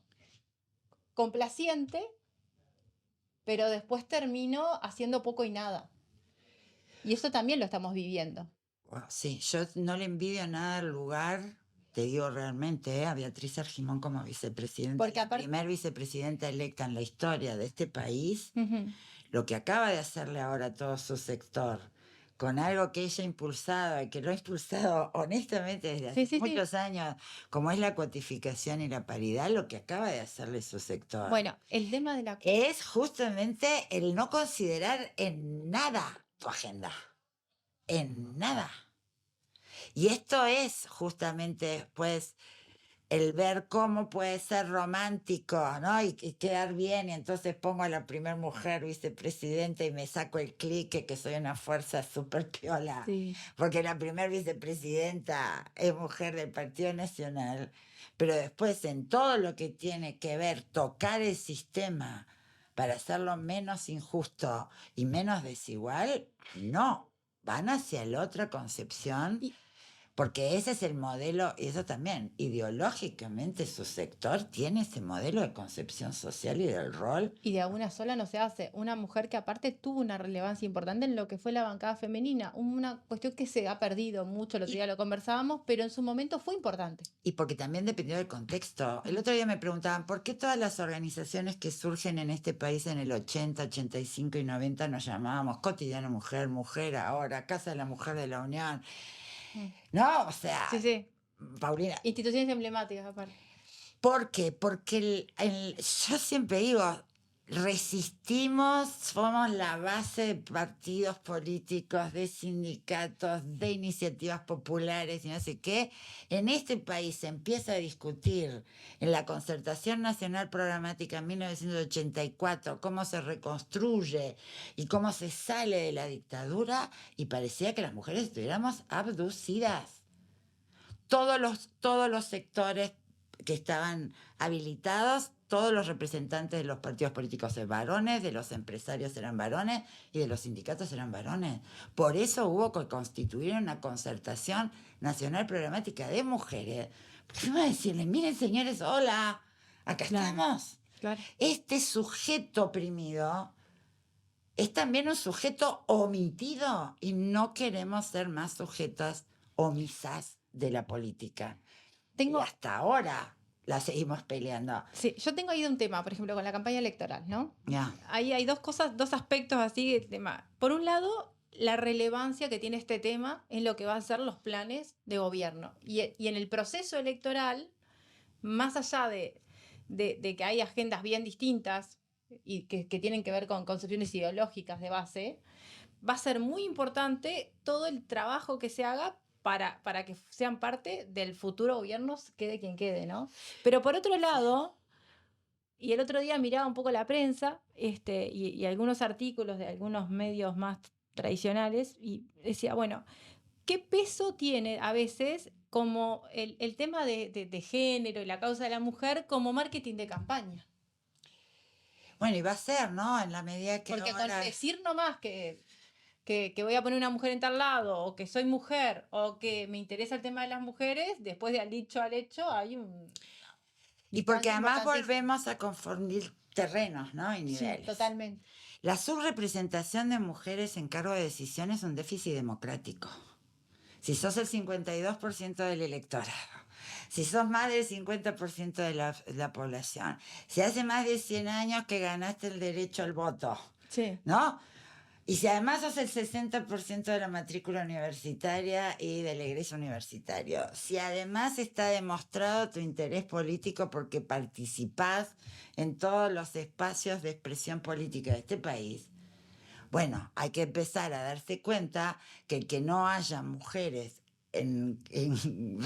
complaciente, pero después termino haciendo poco y nada. Y eso también lo estamos viviendo. Bueno, sí, yo no le envidio nada al lugar, te digo realmente, a Beatriz Argimón como vicepresidenta, porque la primer vicepresidenta electa en la historia de este país, lo que acaba de hacerle ahora a todo su sector, con algo que ella ha impulsado y que lo ha impulsado honestamente desde hace muchos años, como es la cuotificación y la paridad, lo que acaba de hacerle su sector. Bueno, el tema de la... es justamente el no considerar en nada tu agenda. En nada. Y esto es justamente después el ver cómo puede ser romántico, ¿no? Y quedar bien, y entonces pongo a la primer mujer vicepresidenta y me saco el clique que soy una fuerza súper piola, porque la primer vicepresidenta es mujer del Partido Nacional, pero después en todo lo que tiene que ver tocar el sistema para hacerlo menos injusto y menos desigual, no, van hacia la otra concepción. Porque ese es el modelo, y eso también, ideológicamente su sector tiene ese modelo de concepción social y del rol. Y de una sola no se hace. Una mujer que aparte tuvo una relevancia importante en lo que fue la bancada femenina. Una cuestión que se ha perdido mucho, el otro día lo conversábamos, pero en su momento fue importante. Y porque también dependió del contexto. El otro día me preguntaban, ¿por qué todas las organizaciones que surgen en este país en el 80, 85 y 90 nos llamábamos Cotidiano Mujer, Mujer Ahora, Casa de la Mujer de la Unión? No, o sea, Paulina. Instituciones emblemáticas, aparte. ¿Por qué? Porque yo siempre digo, resistimos, somos la base de partidos políticos, de sindicatos, de iniciativas populares y no sé qué. En este país se empieza a discutir en la Concertación Nacional Programática en 1984 cómo se reconstruye y cómo se sale de la dictadura y parecía que las mujeres estuviéramos abducidas. Todos los sectores que estaban habilitados, todos los representantes de los partidos políticos eran varones, de los empresarios eran varones y de los sindicatos eran varones. Por eso hubo que constituir una concertación nacional programática de mujeres. Porque iba a decirles, miren señores, hola, acá estamos. Claro. Este sujeto oprimido es también un sujeto omitido y no queremos ser más sujetas omisas de la política. Y hasta ahora la seguimos peleando. Sí, yo tengo ahí un tema, por ejemplo, con la campaña electoral, ¿no? Ya. Ahí hay dos aspectos así del tema. Por un lado, la relevancia que tiene este tema en lo que van a ser los planes de gobierno. Y en el proceso electoral, más allá de que hay agendas bien distintas y que tienen que ver con concepciones ideológicas de base, va a ser muy importante todo el trabajo que se haga para que sean parte del futuro gobierno, quede quien quede, ¿no? Pero por otro lado, y el otro día miraba un poco la prensa y algunos artículos de algunos medios más tradicionales y decía, bueno, ¿qué peso tiene a veces como el tema de género y la causa de la mujer como marketing de campaña? Bueno, y va a ser, ¿no? En la medida que Porque ahora... con decir nomás que voy a poner una mujer en tal lado, o que soy mujer, o que me interesa el tema de las mujeres, después de al dicho al hecho hay un... Y porque además volvemos a confundir terrenos, ¿no? Y niveles. Sí, totalmente. La subrepresentación de mujeres en cargo de decisión es un déficit democrático. Si sos el 52% del electorado, si sos más del 50% de la población, si hace más de 100 años que ganaste el derecho al voto, sí, ¿no? Y si además sos el 60% de la matrícula universitaria y del egreso universitario, si además está demostrado tu interés político porque participás en todos los espacios de expresión política de este país, bueno, hay que empezar a darse cuenta que el que no haya mujeres en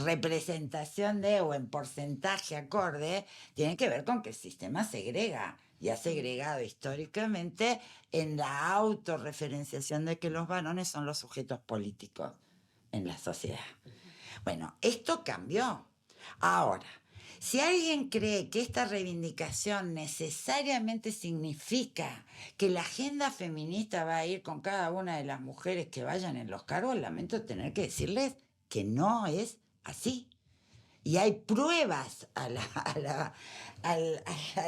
representación de o en porcentaje acorde tiene que ver con que el sistema segrega y ha segregado históricamente en la autorreferenciación de que los varones son los sujetos políticos en la sociedad. Bueno, esto cambió. Ahora, si alguien cree que esta reivindicación necesariamente significa que la agenda feminista va a ir con cada una de las mujeres que vayan en los cargos, lamento tener que decirles que no es así. Y hay pruebas a la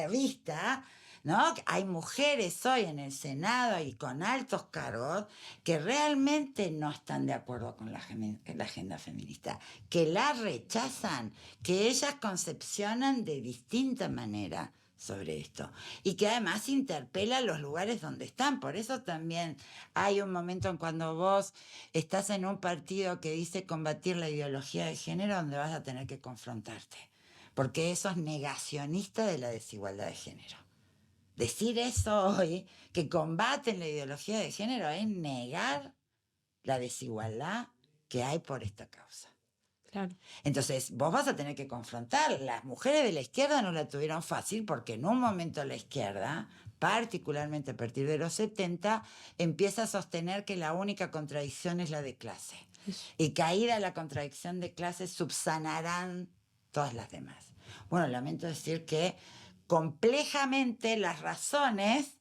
vista, ¿no? Hay mujeres hoy en el Senado y con altos cargos que realmente no están de acuerdo con la agenda feminista, que la rechazan, que ellas concepcionan de distinta manera sobre esto y que además interpela los lugares donde están. Por eso también hay un momento en cuando vos estás en un partido que dice combatir la ideología de género donde vas a tener que confrontarte, porque eso es negacionista de la desigualdad de género. Decir eso hoy, que combaten la ideología de género, es negar la desigualdad que hay por esta causa. Claro. Entonces, vos vas a tener que confrontar. Las mujeres de la izquierda no la tuvieron fácil porque en un momento la izquierda, particularmente a partir de los 70, empieza a sostener que la única contradicción es la de clase. Y caída la contradicción de clase subsanarán todas las demás. Bueno, lamento decir que complejamente las razones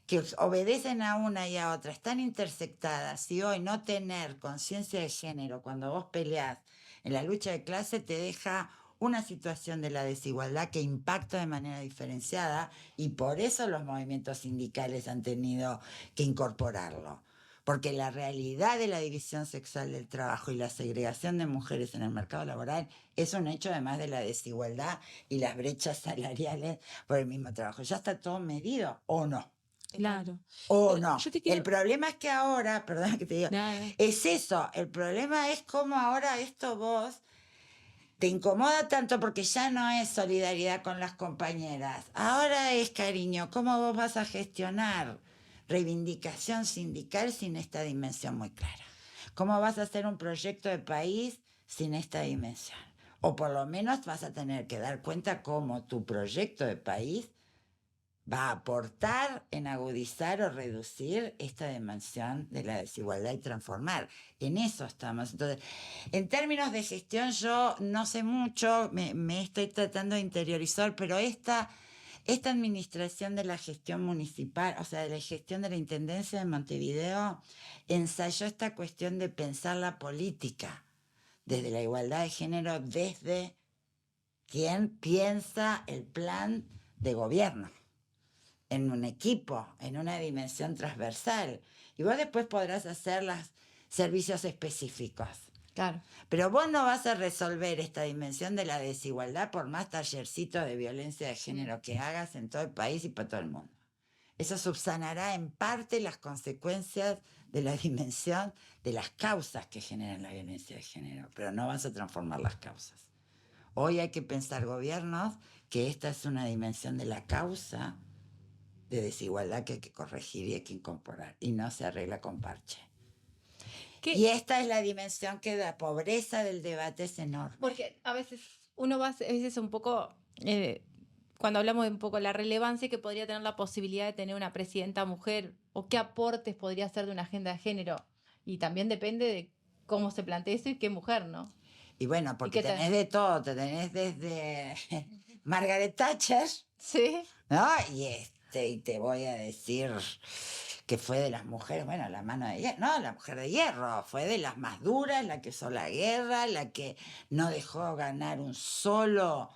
que obedecen a una y a otra están intersectadas y hoy no tener conciencia de género cuando vos peleás en la lucha de clase te deja una situación de la desigualdad que impacta de manera diferenciada y por eso los movimientos sindicales han tenido que incorporarlo. Porque la realidad de la división sexual del trabajo y la segregación de mujeres en el mercado laboral es un hecho además de la desigualdad y las brechas salariales por el mismo trabajo. Ya está todo medido, ¿o no? Claro. O no. El problema es que ahora, perdona que te diga, es eso. El problema es cómo ahora esto vos te incomoda tanto porque ya no es solidaridad con las compañeras. Ahora es cariño. ¿Cómo vos vas a gestionar reivindicación sindical sin esta dimensión muy clara? ¿Cómo vas a hacer un proyecto de país sin esta dimensión? O por lo menos vas a tener que dar cuenta cómo tu proyecto de país va a aportar en agudizar o reducir esta dimensión de la desigualdad y transformar. En eso estamos. Entonces, en términos de gestión yo no sé mucho, me estoy tratando de interiorizar, pero esta administración de la gestión municipal, o sea, de la gestión de la Intendencia de Montevideo, ensayó esta cuestión de pensar la política desde la igualdad de género, desde quien piensa el plan de gobierno. en un equipo, en una dimensión transversal. Y vos después podrás hacer los servicios específicos. Claro. Pero vos no vas a resolver esta dimensión de la desigualdad por más tallercitos de violencia de género que hagas en todo el país y para todo el mundo. Eso subsanará en parte las consecuencias de la dimensión de las causas que generan la violencia de género, pero no vas a transformar las causas. Hoy hay que pensar, gobiernos, que esta es una dimensión de la causa de desigualdad que hay que corregir y hay que incorporar, y no se arregla con parche. ¿Qué? Y esta es la dimensión que la pobreza del debate es enorme. Porque a veces uno va, a veces un poco, cuando hablamos de un poco la relevancia que podría tener la posibilidad de tener una presidenta mujer, o qué aportes podría hacer de una agenda de género, y también depende de cómo se plantea eso y qué mujer, ¿no? Y bueno, porque tenés de todo, te tenés desde Margaret Thatcher, sí, ¿no? Y te voy a decir que fue de las mujeres, bueno, la mano de hierro, no, la mujer de hierro, fue de las más duras, la que usó la guerra, la que no dejó ganar un solo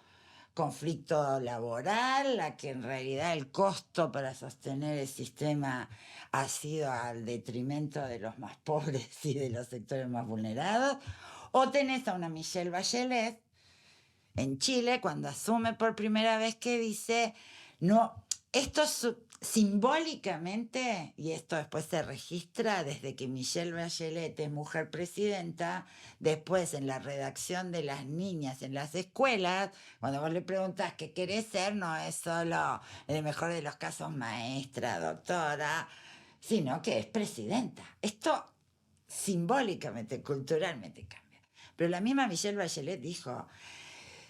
conflicto laboral, la que en realidad el costo para sostener el sistema ha sido al detrimento de los más pobres y de los sectores más vulnerados. O tenés a una Michelle Bachelet en Chile cuando asume por primera vez que dice, no, esto simbólicamente, y esto después se registra desde que Michelle Bachelet es mujer presidenta, después en la redacción de las niñas en las escuelas, cuando vos le preguntás qué querés ser, no es solo, en el mejor de los casos, maestra, doctora, sino que es presidenta. Esto simbólicamente, culturalmente cambia. Pero la misma Michelle Bachelet dijo,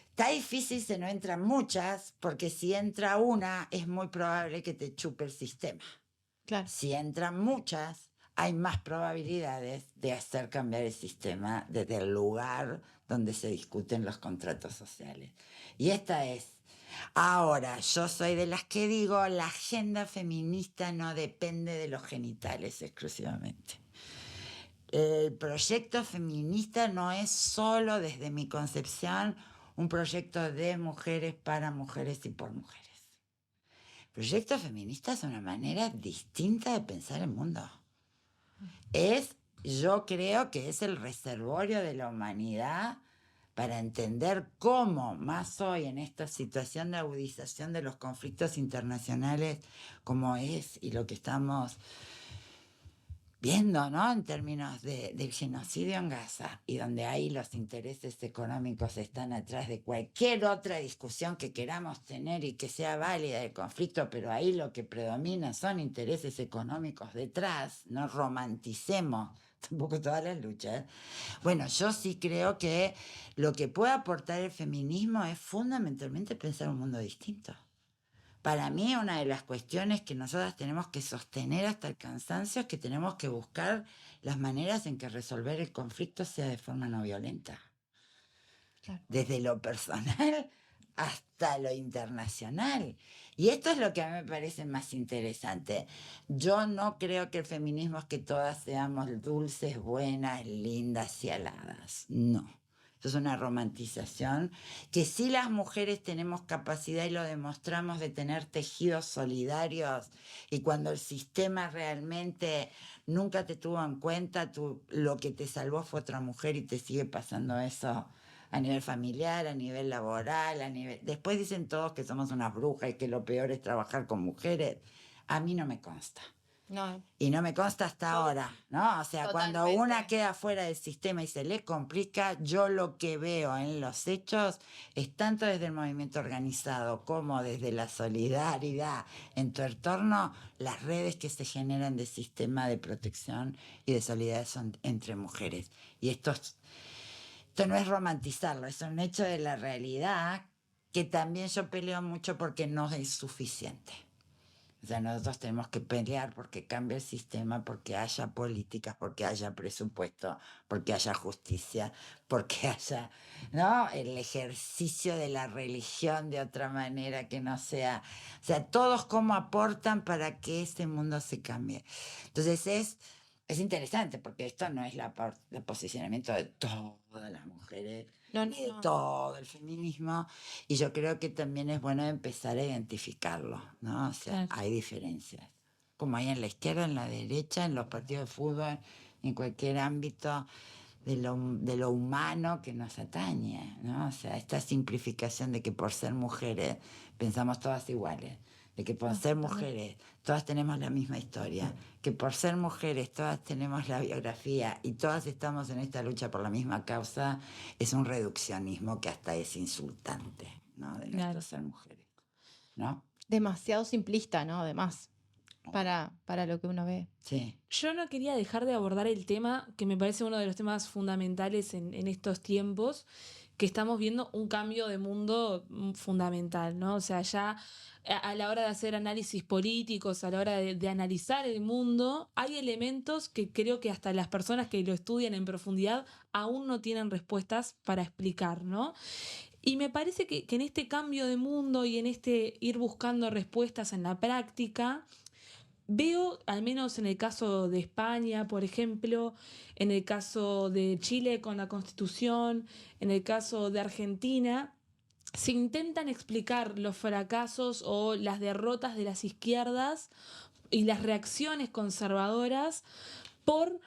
está difícil si no entran muchas, porque si entra una es muy probable que te chupe el sistema. claro. Si entran muchas, hay más probabilidades de hacer cambiar el sistema desde el lugar donde se discuten los contratos sociales. Y esta es. Ahora, yo soy de las que digo, la agenda feminista no depende de los genitales exclusivamente. El proyecto feminista no es solo, desde mi concepción, un proyecto de mujeres para mujeres y por mujeres. El proyecto feminista es una manera distinta de pensar el mundo. Yo creo que es el reservorio de la humanidad para entender cómo, más hoy en esta situación de agudización de los conflictos internacionales, como es y lo que estamos viendo, ¿no? En términos del genocidio en Gaza, y donde ahí los intereses económicos están atrás de cualquier otra discusión que queramos tener y que sea válida del conflicto, pero ahí lo que predomina son intereses económicos detrás, no romanticemos tampoco todas las luchas. Bueno, yo sí creo que lo que puede aportar el feminismo es fundamentalmente pensar un mundo distinto. Para mí, una de las cuestiones que nosotras tenemos que sostener hasta el cansancio es que tenemos que buscar las maneras en que resolver el conflicto sea de forma no violenta. Claro. Desde lo personal hasta lo internacional. Y esto es lo que a mí me parece más interesante. Yo no creo que el feminismo es que todas seamos dulces, buenas, lindas y aladas. No. Es una romantización que sí las mujeres tenemos capacidad, y lo demostramos, de tener tejidos solidarios, y cuando el sistema realmente nunca te tuvo en cuenta, lo que te salvó fue otra mujer, y te sigue pasando eso a nivel familiar, a nivel laboral, Después dicen todos que somos unas brujas y que lo peor es trabajar con mujeres. A mí no me consta. No. Y no me consta hasta ahora, ¿no? O sea, Totalmente. cuando una queda fuera del sistema y se le complica, yo lo que veo en los hechos es, tanto desde el movimiento organizado como desde la solidaridad en tu entorno, las redes que se generan de sistema de protección y de solidaridad son entre mujeres. Y esto no es romantizarlo, es un hecho de la realidad que también yo peleo mucho porque no es suficiente. O sea, nosotros tenemos que pelear porque cambie el sistema, porque haya políticas, porque haya presupuesto, porque haya justicia, porque haya, ¿no?, el ejercicio de la religión de otra manera que no sea. O sea, todos cómo aportan para que este mundo se cambie. Entonces es interesante porque esto no es el posicionamiento de todas las mujeres, ni de todo el feminismo, y yo creo que también es bueno empezar a identificarlo, ¿no? O sea, hay diferencias, como hay en la izquierda, en la derecha, en los partidos de fútbol, en cualquier ámbito de lo humano que nos atañe, ¿no? O sea, esta simplificación de que por ser mujeres pensamos todas iguales, de que por ser mujeres todas tenemos la misma historia, que por ser mujeres todas tenemos la biografía y todas estamos en esta lucha por la misma causa, es un reduccionismo que hasta es insultante, ¿no? De nuestro ser mujeres, ¿no? Demasiado simplista, ¿no? Además, para lo que uno ve. Sí. Yo no quería dejar de abordar el tema que me parece uno de los temas fundamentales en estos tiempos, que estamos viendo un cambio de mundo fundamental, ¿no? O sea, ya a la hora de hacer análisis políticos, a la hora de analizar el mundo, hay elementos que creo que hasta las personas que lo estudian en profundidad aún no tienen respuestas para explicar, ¿no? Y me parece que en este cambio de mundo y en este ir buscando respuestas en la práctica, veo, al menos en el caso de España, por ejemplo, en el caso de Chile con la Constitución, en el caso de Argentina, se intentan explicar los fracasos o las derrotas de las izquierdas y las reacciones conservadoras por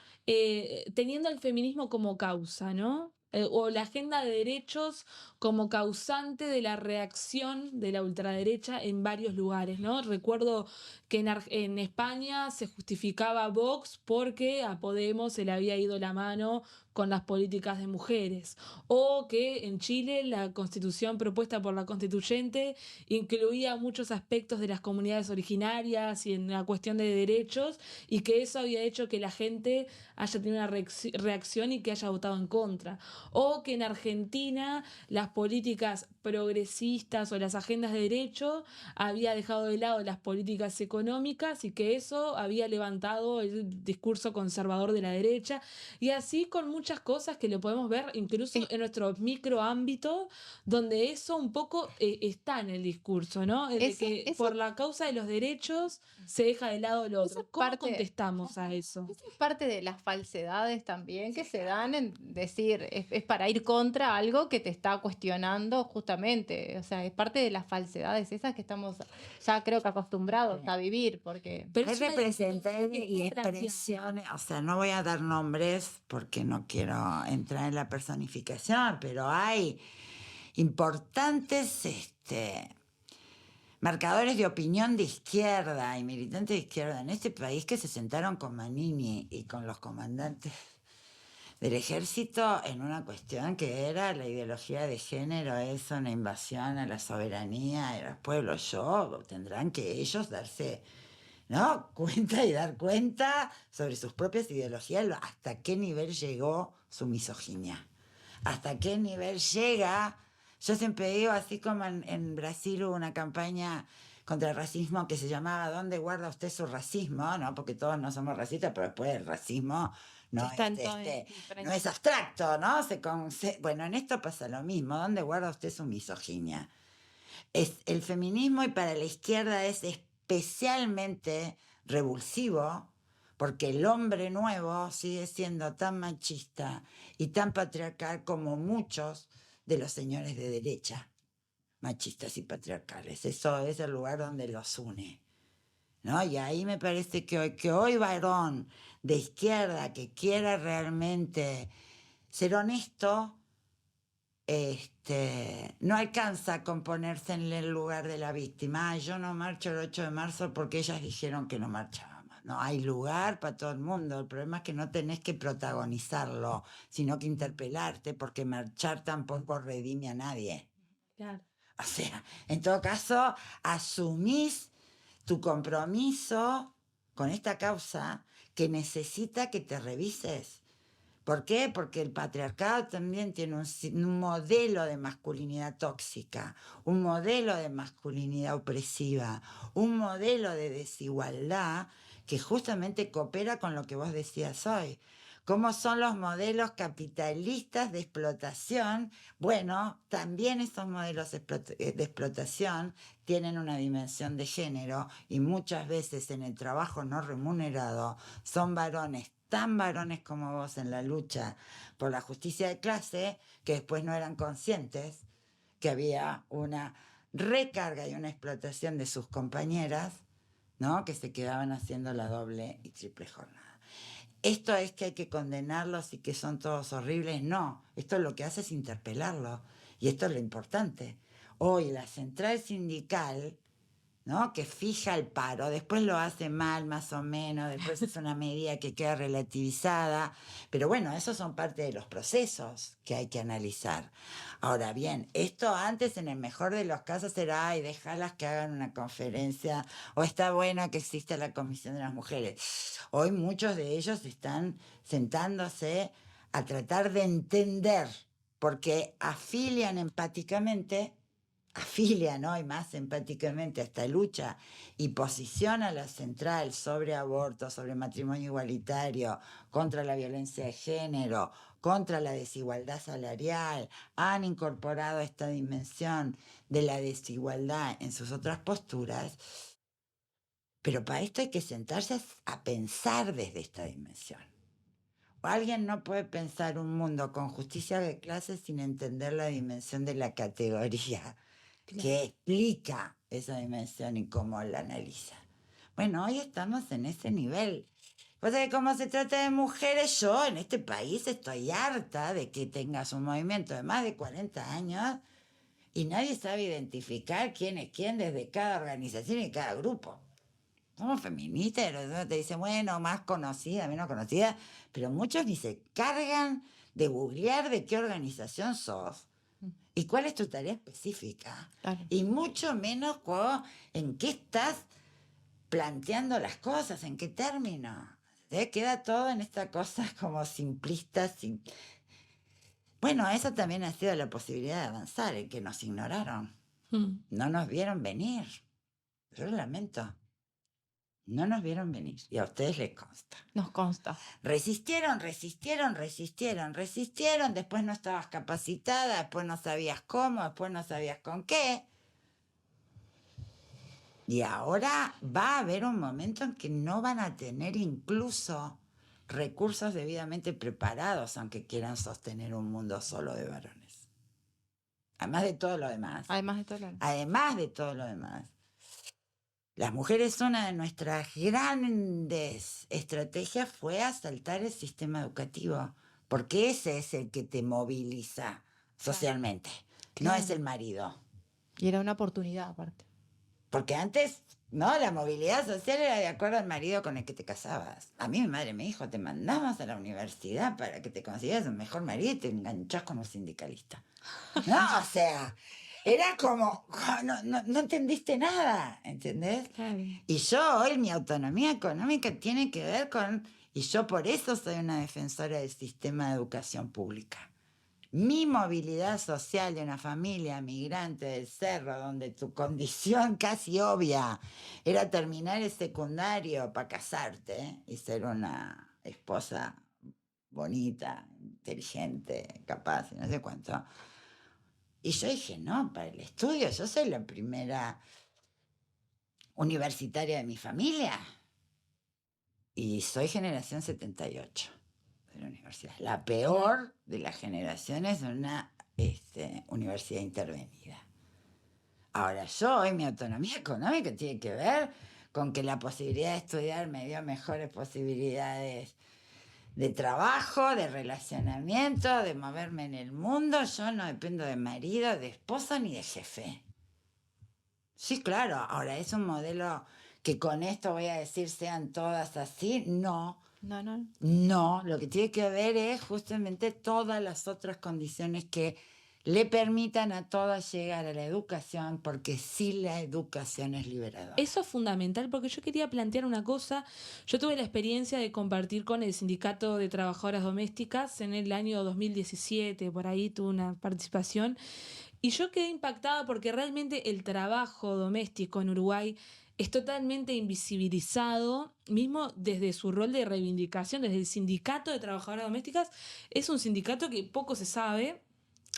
teniendo el feminismo como causa, ¿no? O la agenda de derechos como causante de la reacción de la ultraderecha en varios lugares, ¿no? Recuerdo que en España se justificaba a Vox porque a Podemos se le había ido la mano con las políticas de mujeres, o que en Chile la constitución propuesta por la constituyente incluía muchos aspectos de las comunidades originarias y en la cuestión de derechos, y que eso había hecho que la gente haya tenido una reacción y que haya votado en contra, o que en Argentina las políticas progresistas o las agendas de derecho había dejado de lado las políticas económicas y que eso había levantado el discurso conservador de la derecha, y así con muchas cosas que lo podemos ver incluso en nuestro microámbito, donde eso un poco está en el discurso, ¿no? Por la causa de los derechos se deja de lado lo otro. ¿Cómo contestamos a eso? Es parte de las falsedades también que se dan en decir, es para ir contra algo que te está cuestionando justamente. O sea, es parte de las falsedades esas que estamos ya creo que acostumbrados a vivir, porque... Hay representantes y expresiones, o sea, no voy a dar nombres porque no quiero entrar en la personificación, pero hay importantes marcadores de opinión de izquierda y militantes de izquierda en este país que se sentaron con Manini y con los comandantes del ejército en una cuestión que era la ideología de género, es una invasión a la soberanía de los pueblos. Tendrán que ellos darse, ¿no?, cuenta y dar cuenta sobre sus propias ideologías, hasta qué nivel llegó su misoginia, hasta qué nivel llega. Yo siempre digo, así como en Brasil hubo una campaña contra el racismo que se llamaba ¿Dónde guarda usted su racismo? ¿No? Porque todos no somos racistas, pero después el racismo no es abstracto, ¿no? Bueno, en esto pasa lo mismo. ¿Dónde guarda usted su misoginia? El feminismo, y para la izquierda es especialmente revulsivo, porque el hombre nuevo sigue siendo tan machista y tan patriarcal como muchos de los señores de derecha, machistas y patriarcales. Eso es el lugar donde los une, ¿no? Y ahí me parece que hoy varón de izquierda que quiera realmente ser honesto, no alcanza con ponerse en el lugar de la víctima. Yo no marcho el 8 de marzo porque ellas dijeron que no marchábamos. No, hay lugar para todo el mundo. El problema es que no tenés que protagonizarlo, sino que interpelarte, porque marchar tampoco redime a nadie. Claro. O sea, en todo caso, asumís tu compromiso con esta causa que necesita que te revises. ¿Por qué? Porque el patriarcado también tiene un modelo de masculinidad tóxica, un modelo de masculinidad opresiva, un modelo de desigualdad que justamente coopera con lo que vos decías hoy. ¿Cómo son los modelos capitalistas de explotación? Bueno, también esos modelos de explotación tienen una dimensión de género, y muchas veces en el trabajo no remunerado son varones tan varones como vos en la lucha por la justicia de clase que después no eran conscientes que había una recarga y una explotación de sus compañeras, ¿no? Que se quedaban haciendo la doble y triple jornada. ¿Esto es que hay que condenarlos y que son todos horribles? No, esto lo que hace es interpelarlos. Y esto es lo importante. Hoy la central sindical, ¿no? Que fija el paro, después lo hace mal más o menos, después es una medida que queda relativizada, pero bueno, esos son parte de los procesos que hay que analizar. Ahora bien, esto antes en el mejor de los casos era, ay, déjalas que hagan una conferencia, o está bueno que exista la Comisión de las Mujeres. Hoy muchos de ellos están sentándose a tratar de entender, porque afilian empáticamente, hoy más empáticamente a esta lucha y posiciona la central sobre aborto, sobre matrimonio igualitario, contra la violencia de género, contra la desigualdad salarial, han incorporado esta dimensión de la desigualdad en sus otras posturas, pero para esto hay que sentarse a pensar desde esta dimensión. Alguien no puede pensar un mundo con justicia de clase sin entender la dimensión de la categoría que explica esa dimensión y cómo la analiza. Bueno, hoy estamos en ese nivel. Pues como se trata de mujeres, yo en este país estoy harta de que tengas un movimiento de más de 40 años y nadie sabe identificar quién es quién desde cada organización y cada grupo. Somos feministas, te dicen, bueno, más conocida, menos conocida, pero muchos ni se cargan de googlear de qué organización sos y cuál es tu tarea específica. Claro. Y mucho menos en qué estás planteando las cosas, en qué término. Queda todo en esta cosa como simplista. Bueno, eso también ha sido la posibilidad de avanzar, el que nos ignoraron. No nos vieron venir. Yo lo lamento. No nos vieron venir y a ustedes les consta. Nos consta. Resistieron, después no estabas capacitada, después no sabías cómo, después no sabías con qué. Y ahora va a haber un momento en que no van a tener incluso recursos debidamente preparados, aunque quieran sostener un mundo solo de varones. Además de todo lo demás. Las mujeres, una de nuestras grandes estrategias fue asaltar el sistema educativo, porque ese es el que te moviliza socialmente, no es el marido. Y era una oportunidad aparte. Porque antes, ¿no? La movilidad social era de acuerdo al marido con el que te casabas. A mí mi madre me dijo, te mandamos a la universidad para que te consigas un mejor marido y te enganchás con un sindicalista. No, o sea... Era como, no entendiste nada, ¿entendés? Claro. Y yo hoy mi autonomía económica tiene que ver con, y yo por eso soy una defensora del sistema de educación pública. Mi movilidad social de una familia migrante del cerro, donde tu condición casi obvia era terminar el secundario para casarte y ser una esposa bonita, inteligente, capaz, y no sé cuánto. Y yo dije, no, para el estudio, yo soy la primera universitaria de mi familia. Y soy generación 78 de la universidad. La peor de las generaciones de una universidad intervenida. Ahora, yo hoy mi autonomía económica tiene que ver con que la posibilidad de estudiar me dio mejores posibilidades de trabajo, de relacionamiento, de moverme en el mundo. Yo no dependo de marido, de esposa ni de jefe. Sí, claro, ahora es un modelo que con esto voy a decir sean todas así. No, lo que tiene que ver es justamente todas las otras condiciones que le permitan a todas llegar a la educación, porque sí la educación es liberadora. Eso es fundamental, porque yo quería plantear una cosa. Yo tuve la experiencia de compartir con el Sindicato de Trabajadoras Domésticas en el año 2017, por ahí tuve una participación, y yo quedé impactada porque realmente el trabajo doméstico en Uruguay es totalmente invisibilizado, mismo desde su rol de reivindicación, desde el Sindicato de Trabajadoras Domésticas. Es un sindicato que poco se sabe.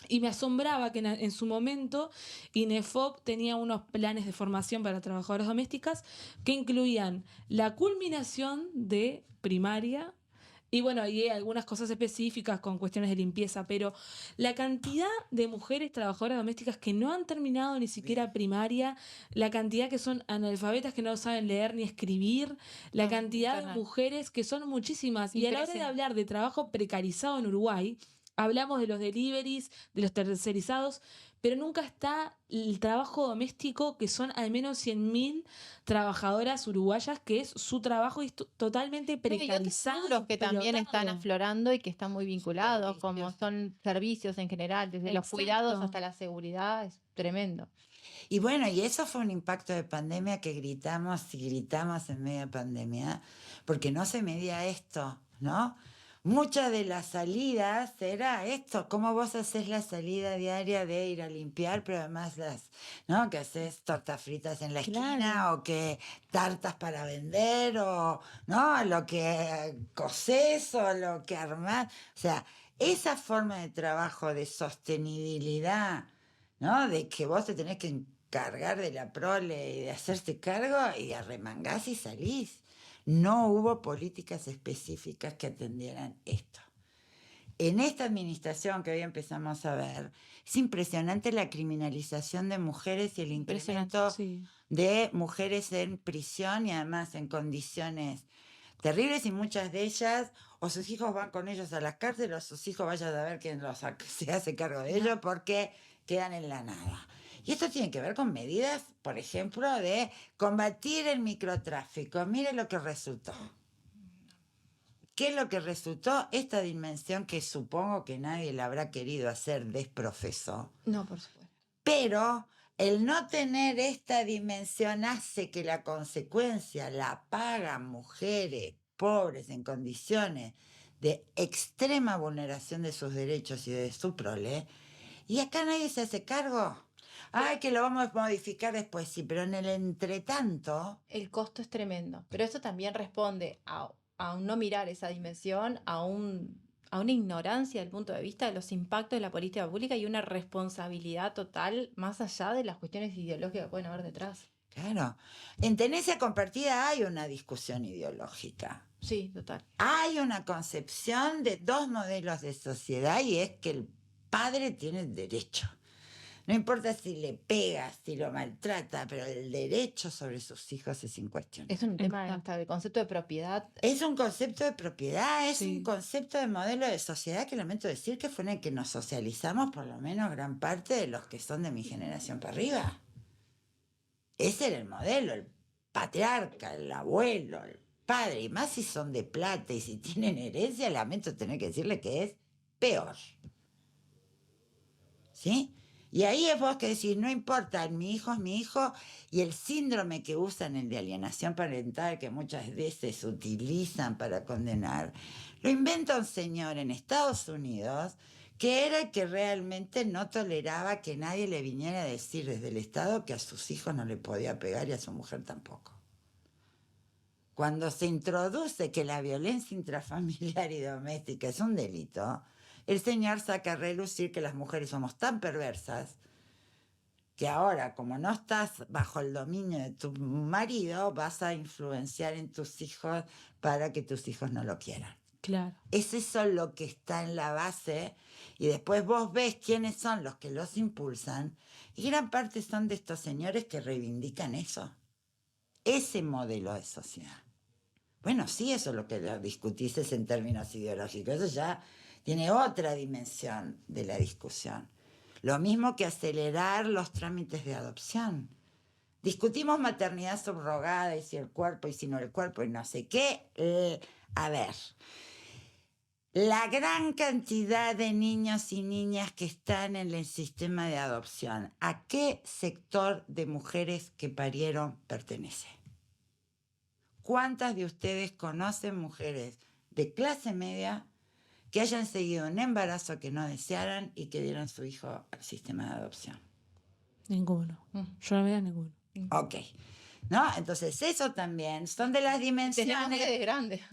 Y me asombraba que en su momento INEFOP tenía unos planes de formación para trabajadoras domésticas que incluían la culminación de primaria, Y bueno, y hay algunas cosas específicas con cuestiones de limpieza, pero la cantidad de mujeres trabajadoras domésticas que no han terminado ni siquiera primaria, la cantidad que son analfabetas que no saben leer ni escribir, la cantidad de mujeres que son muchísimas. Y a la hora de hablar de trabajo precarizado en Uruguay, hablamos de los deliveries, de los tercerizados, pero nunca está el trabajo doméstico, que son al menos 100.000 trabajadoras uruguayas, que es su trabajo y es totalmente precarizado. Los que también están aflorando y que están muy vinculados, como son servicios en general, desde los cuidados hasta la seguridad, es tremendo. Y bueno, y eso fue un impacto de pandemia que gritamos y gritamos en medio de pandemia, porque no se medía esto, ¿no? Muchas de las salidas era esto, cómo vos haces la salida diaria de ir a limpiar, pero además ¿no? Que haces tortas fritas en la esquina, o que tartas para vender, o ¿no? Lo que cosés o lo que armás. O sea, esa forma de trabajo de sostenibilidad, ¿no? De que vos te tenés que encargar de la prole y de hacerte cargo y arremangás y salís. No hubo políticas específicas que atendieran esto. En esta administración que hoy empezamos a ver, es impresionante la criminalización de mujeres y el incremento de mujeres en prisión y además en condiciones terribles, y muchas de ellas o sus hijos van con ellos a las cárceles o sus hijos vayan a ver quién se hace cargo de ellos porque quedan en la nada. Y esto tiene que ver con medidas, por ejemplo, de combatir el microtráfico. Mire lo que resultó. ¿Qué es lo que resultó? Esta dimensión que supongo que nadie la habrá querido hacer desprofeso. No, por supuesto. Pero el no tener esta dimensión hace que la consecuencia la pagan mujeres pobres en condiciones de extrema vulneración de sus derechos y de su prole. Y acá nadie se hace cargo. Ay, que lo vamos a modificar después, sí, pero en el entretanto... El costo es tremendo, pero eso también responde a un no mirar esa dimensión, a una ignorancia del punto de vista de los impactos de la política pública y una responsabilidad total más allá de las cuestiones ideológicas que pueden haber detrás. Claro. En tenencia compartida hay una discusión ideológica. Sí, total. Hay una concepción de dos modelos de sociedad y es que el padre tiene el derecho. No importa si le pega, si lo maltrata, pero el derecho sobre sus hijos es incuestionable. Es un tema hasta de concepto de propiedad. Es un concepto de propiedad, es un concepto de modelo de sociedad que lamento decir que fue en el que nos socializamos por lo menos gran parte de los que son de mi generación para arriba. Ese era el modelo, el patriarca, el abuelo, el padre, y más si son de plata y si tienen herencia, lamento tener que decirle que es peor. ¿Sí? Y ahí es vos que decís, no importa, mi hijo es mi hijo, y el síndrome que usan, el de alienación parental, que muchas veces utilizan para condenar, lo inventa un señor en Estados Unidos que era el que realmente no toleraba que nadie le viniera a decir desde el Estado que a sus hijos no le podía pegar y a su mujer tampoco. Cuando se introduce que la violencia intrafamiliar y doméstica es un delito, el señor saca a relucir que las mujeres somos tan perversas que ahora, como no estás bajo el dominio de tu marido, vas a influenciar en tus hijos para que tus hijos no lo quieran. Claro. Es eso lo que está en la base, y después vos ves quiénes son los que los impulsan, y gran parte son de estos señores que reivindican eso, ese modelo de sociedad. Bueno, sí, eso es lo que lo discutís es en términos ideológicos, eso ya tiene otra dimensión de la discusión. Lo mismo que acelerar los trámites de adopción. Discutimos maternidad subrogada y si el cuerpo y si no el cuerpo y no sé qué. A ver, la gran cantidad de niños y niñas que están en el sistema de adopción, ¿a qué sector de mujeres que parieron pertenece? ¿Cuántas de ustedes conocen mujeres de clase media que hayan seguido un embarazo que no desearan y que dieron su hijo al sistema de adopción? Ninguno. Yo no veo ninguno. Ok. ¿No? Entonces eso también son de las dimensiones de grande.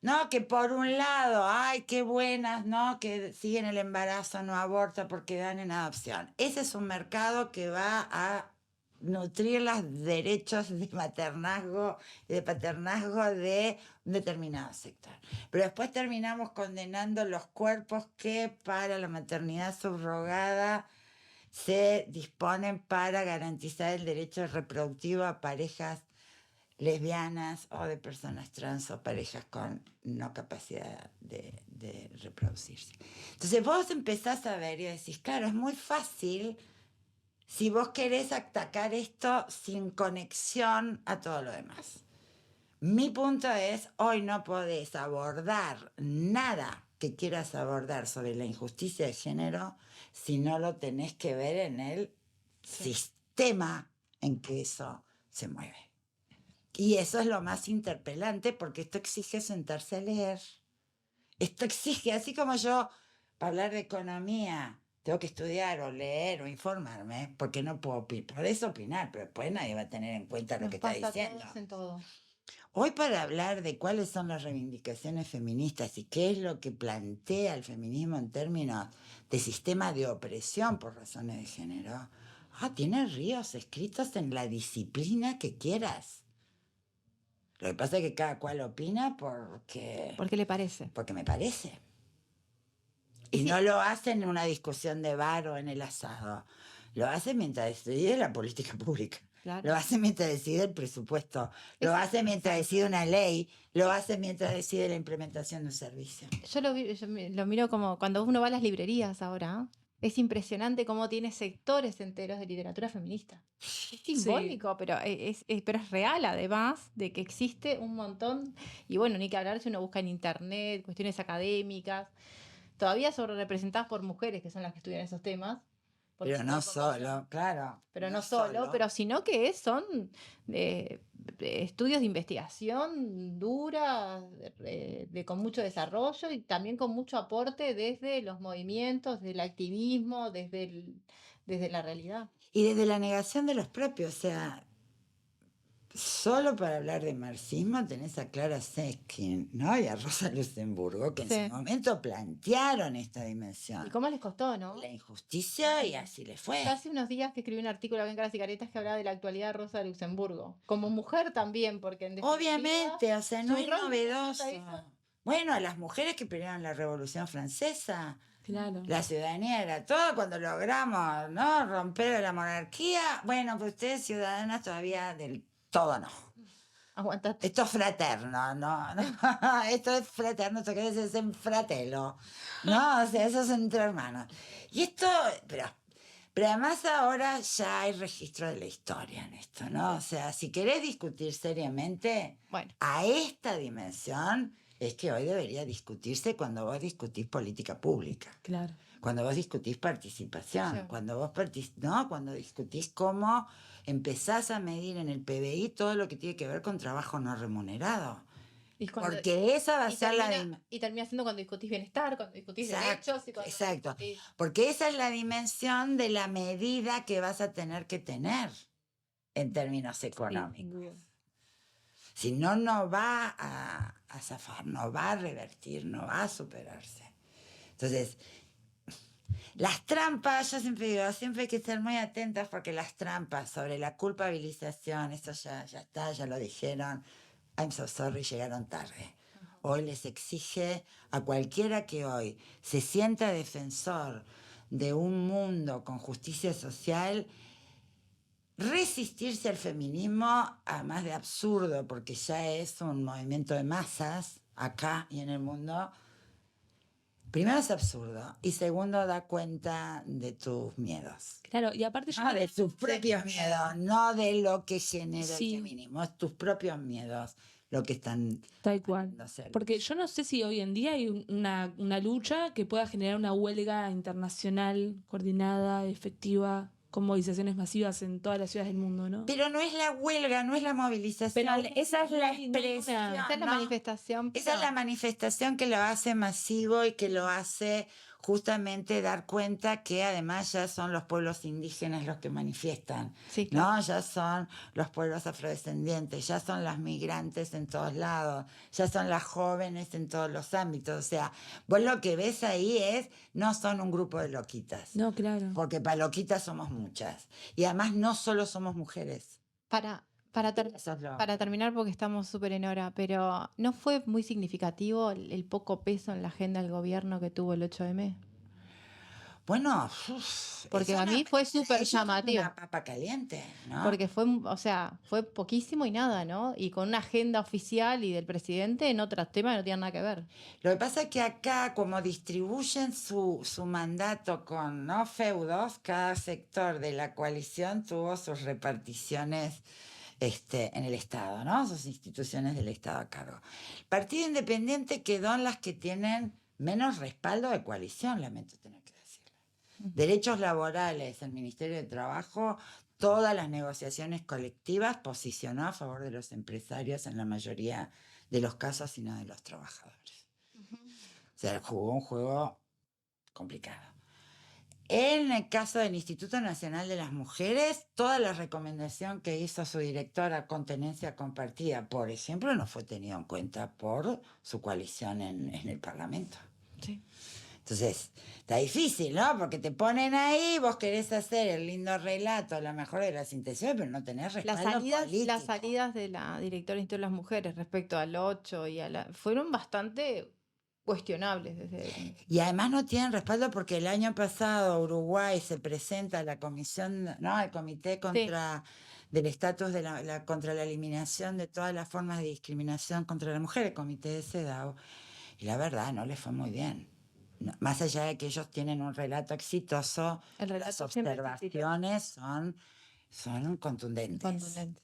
No, que por un lado, ay, qué buenas, ¿no? Que siguen el embarazo, no abortan porque dan en adopción. Ese es un mercado que va a nutrir los derechos de maternazgo y de paternazgo de un determinado sector. Pero después terminamos condenando los cuerpos que para la maternidad subrogada se disponen para garantizar el derecho reproductivo a parejas lesbianas o de personas trans o parejas con no capacidad de reproducirse. Entonces vos empezás a ver y decís, claro, es muy fácil si vos querés atacar esto sin conexión a todo lo demás. Mi punto es, hoy no podés abordar nada que quieras abordar sobre la injusticia de género si no lo tenés que ver en el sistema en que eso se mueve. Y eso es lo más interpelante porque esto exige sentarse a leer. Esto exige, así como yo, para hablar de economía, tengo que estudiar o leer o informarme, porque no puedo por eso opinar, pero después nadie va a tener en cuenta lo que está diciendo. En todo. Hoy para hablar de cuáles son las reivindicaciones feministas y qué es lo que plantea el feminismo en términos de sistema de opresión por razones de género, tienes ríos escritos en la disciplina que quieras. Lo que pasa es que cada cual opina porque le parece. Porque me parece. Y no lo hace en una discusión de bar o en el asado. Lo hace mientras decide la política pública. Claro. Lo hace mientras decide el presupuesto. Lo hace mientras decide una ley. Lo hace mientras decide la implementación de un servicio. Yo lo miro como cuando uno va a las librerías ahora. Es impresionante cómo tiene sectores enteros de literatura feminista. Es simbólico, pero es real además de que existe un montón. Y bueno, ni que hablar si uno busca en internet, cuestiones académicas, todavía sobre representadas por mujeres, que son las que estudian esos temas. Pero no solo, claro. Pero no solo, pero sino que son estudios de investigación dura, con mucho desarrollo y también con mucho aporte desde los movimientos, del activismo, desde la realidad. Y desde la negación de los propios, o sea, solo para hablar de marxismo tenés a Clara Zetkin, ¿no? Y a Rosa Luxemburgo, que en su momento plantearon esta dimensión. ¿Y cómo les costó, no? La injusticia, y así les fue. Hace unos días que escribí un artículo en Caras y Caretas que hablaba de la actualidad de Rosa Luxemburgo. Como mujer también, porque en definitiva... Obviamente, o sea, no es novedoso. Bueno, a las mujeres que pelearon la Revolución Francesa... Claro. La ciudadanía era todo cuando logramos, ¿no?, romper la monarquía. Bueno, pues ustedes ciudadanas todavía del todo no. Aguantate. Esto es fraterno, no. Esto es fraterno, esto quiere decir en fratello, ¿no? O sea, eso es entre hermanos. Y esto, pero además ahora ya hay registro de la historia en esto, ¿no? O sea, si querés discutir seriamente a esta dimensión, es que hoy debería discutirse cuando vos discutís política pública. Claro. Cuando vos discutís participación, cuando vos cuando discutís cómo empezás a medir en el PBI todo lo que tiene que ver con trabajo no remunerado. Porque esa va a ser y termina siendo cuando discutís bienestar, cuando discutís derechos. Exacto. Porque esa es la dimensión de la medida que vas a tener que tener en términos económicos. Si no, no va a zafar, no va a revertir, no va a superarse. Entonces, las trampas, yo siempre digo, siempre hay que ser muy atentas porque las trampas sobre la culpabilización, eso ya está, ya lo dijeron, I'm so sorry, llegaron tarde. Hoy les exige a cualquiera que hoy se sienta defensor de un mundo con justicia social, resistirse al feminismo, además de absurdo, porque ya es un movimiento de masas acá y en el mundo. Primero es absurdo y segundo da cuenta de tus miedos. Claro, y aparte de tus propios miedos, no de lo que genera el feminismo, es tus propios miedos lo que están... Tal cual. Porque yo no sé si hoy en día hay una lucha que pueda generar una huelga internacional coordinada, efectiva, con movilizaciones masivas en todas las ciudades del mundo, ¿no? Pero no es la huelga, no es la movilización. Pero esa es la expresión. Esa es la manifestación. Esa es la manifestación que lo hace masivo y que lo hace justamente dar cuenta que además ya son los pueblos indígenas los que manifiestan, Sí, ¿no? Ya son los pueblos afrodescendientes, ya son las migrantes en todos lados, ya son las jóvenes en todos los ámbitos. O sea, vos lo que ves ahí no son un grupo de loquitas. No, claro. Porque para loquitas somos muchas. Y además no solo somos mujeres. Para Eso es lo- terminar, porque estamos súper en hora, pero ¿no fue muy significativo el poco peso en la agenda del gobierno que tuvo el 8M? Bueno, Porque es a mí fue súper eso es llamativo. una papa caliente, ¿no? Porque fue poquísimo y nada, ¿no? Y con una agenda oficial y del presidente en otros temas que no tienen nada que ver. Lo que pasa es que acá, como distribuyen su mandato con no feudos, cada sector de la coalición tuvo sus reparticiones en el Estado, ¿no? Sus instituciones del Estado a cargo. El Partido Independiente quedó en las que tienen menos respaldo de coalición, lamento tener que decirlo. Derechos laborales, el Ministerio de Trabajo, todas las negociaciones colectivas posicionó a favor de los empresarios en la mayoría de los casos y no de los trabajadores. O sea, jugó un juego complicado. En el caso del Instituto Nacional de las Mujeres, toda la recomendación que hizo su directora con tenencia compartida, por ejemplo, no fue tenida en cuenta por su coalición en el Parlamento. Sí. Entonces, está difícil, ¿no? Porque te ponen ahí, vos querés hacer el lindo relato, a lo mejor de las intenciones, pero no tenés respaldo político. Las salidas de la directora del Instituto de las Mujeres respecto al 8 fueron bastante cuestionables. Y además no tienen respaldo porque el año pasado Uruguay se presenta a la comisión, ¿no? Al comité del estatus contra la eliminación de todas las formas de discriminación contra la mujer, el comité de CEDAW, y la verdad no les fue muy bien. No, más allá de que ellos tienen un relato exitoso, las observaciones son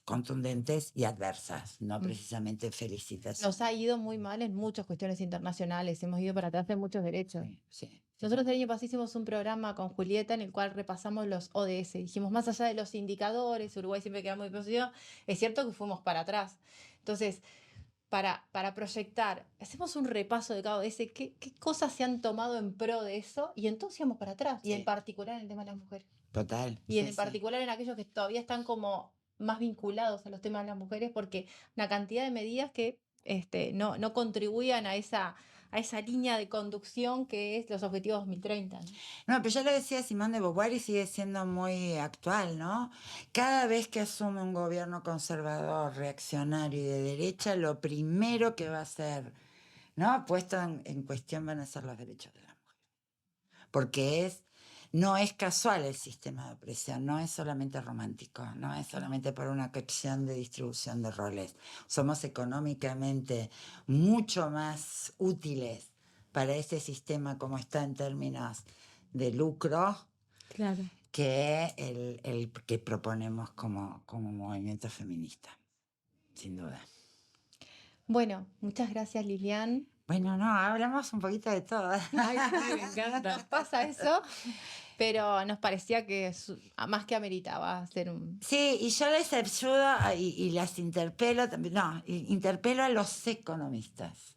contundentes y adversas, no precisamente felicitaciones. Nos ha ido muy mal en muchas cuestiones internacionales, hemos ido para atrás en muchos derechos. Sí. Nosotros el año pasado hicimos un programa con Julieta en el cual repasamos los ODS. Dijimos, más allá de los indicadores, Uruguay siempre queda muy positivo, es cierto que fuimos para atrás. Entonces, para proyectar, hacemos un repaso de cada ODS, qué cosas se han tomado en pro de eso, y entonces íbamos para atrás, y en particular en el tema de las mujeres. Total. Y en particular en aquellos que todavía están como más vinculados a los temas de las mujeres, porque una cantidad de medidas que no contribuían a esa línea de conducción que es los objetivos 2030. No, pero ya lo decía Simone de Beauvoir y sigue siendo muy actual, ¿no? Cada vez que asume un gobierno conservador, reaccionario y de derecha, lo primero que va a hacer, ¿no? Puesto en cuestión van a ser los derechos de la mujer. Porque no es casual el sistema de opresión, no es solamente romántico, no es solamente por una cuestión de distribución de roles. Somos económicamente mucho más útiles para ese sistema como está en términos de lucro, Claro. que el que proponemos como movimiento feminista, sin duda. Bueno, muchas gracias, Lilian. Bueno, no, hablamos un poquito de todo. Ay, me encanta. Nos pasa eso, pero nos parecía que más que ameritaba hacer un... Sí, y yo les ayudo y las interpelo también. No, interpelo a los economistas.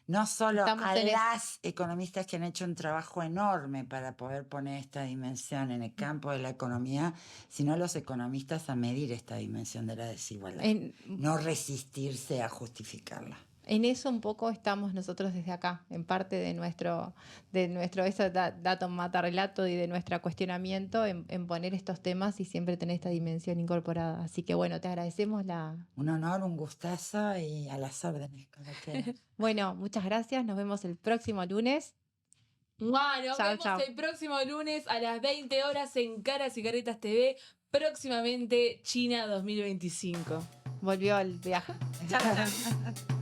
No solo a las economistas que han hecho un trabajo enorme para poder poner esta dimensión en el campo de la economía, sino a los economistas a medir esta dimensión de la desigualdad. No resistirse a justificarla. En eso un poco estamos nosotros desde acá, en parte de nuestro ese dato mata relato y de nuestro cuestionamiento en poner estos temas y siempre tener esta dimensión incorporada. Así que bueno, te agradecemos Un honor, un gustazo y a las órdenes. Bueno, muchas gracias, nos vemos el próximo lunes. Nos vemos el próximo lunes a las 20 horas en Caras y Caretas TV, próximamente China 2025. Volvió el viaje. Chao.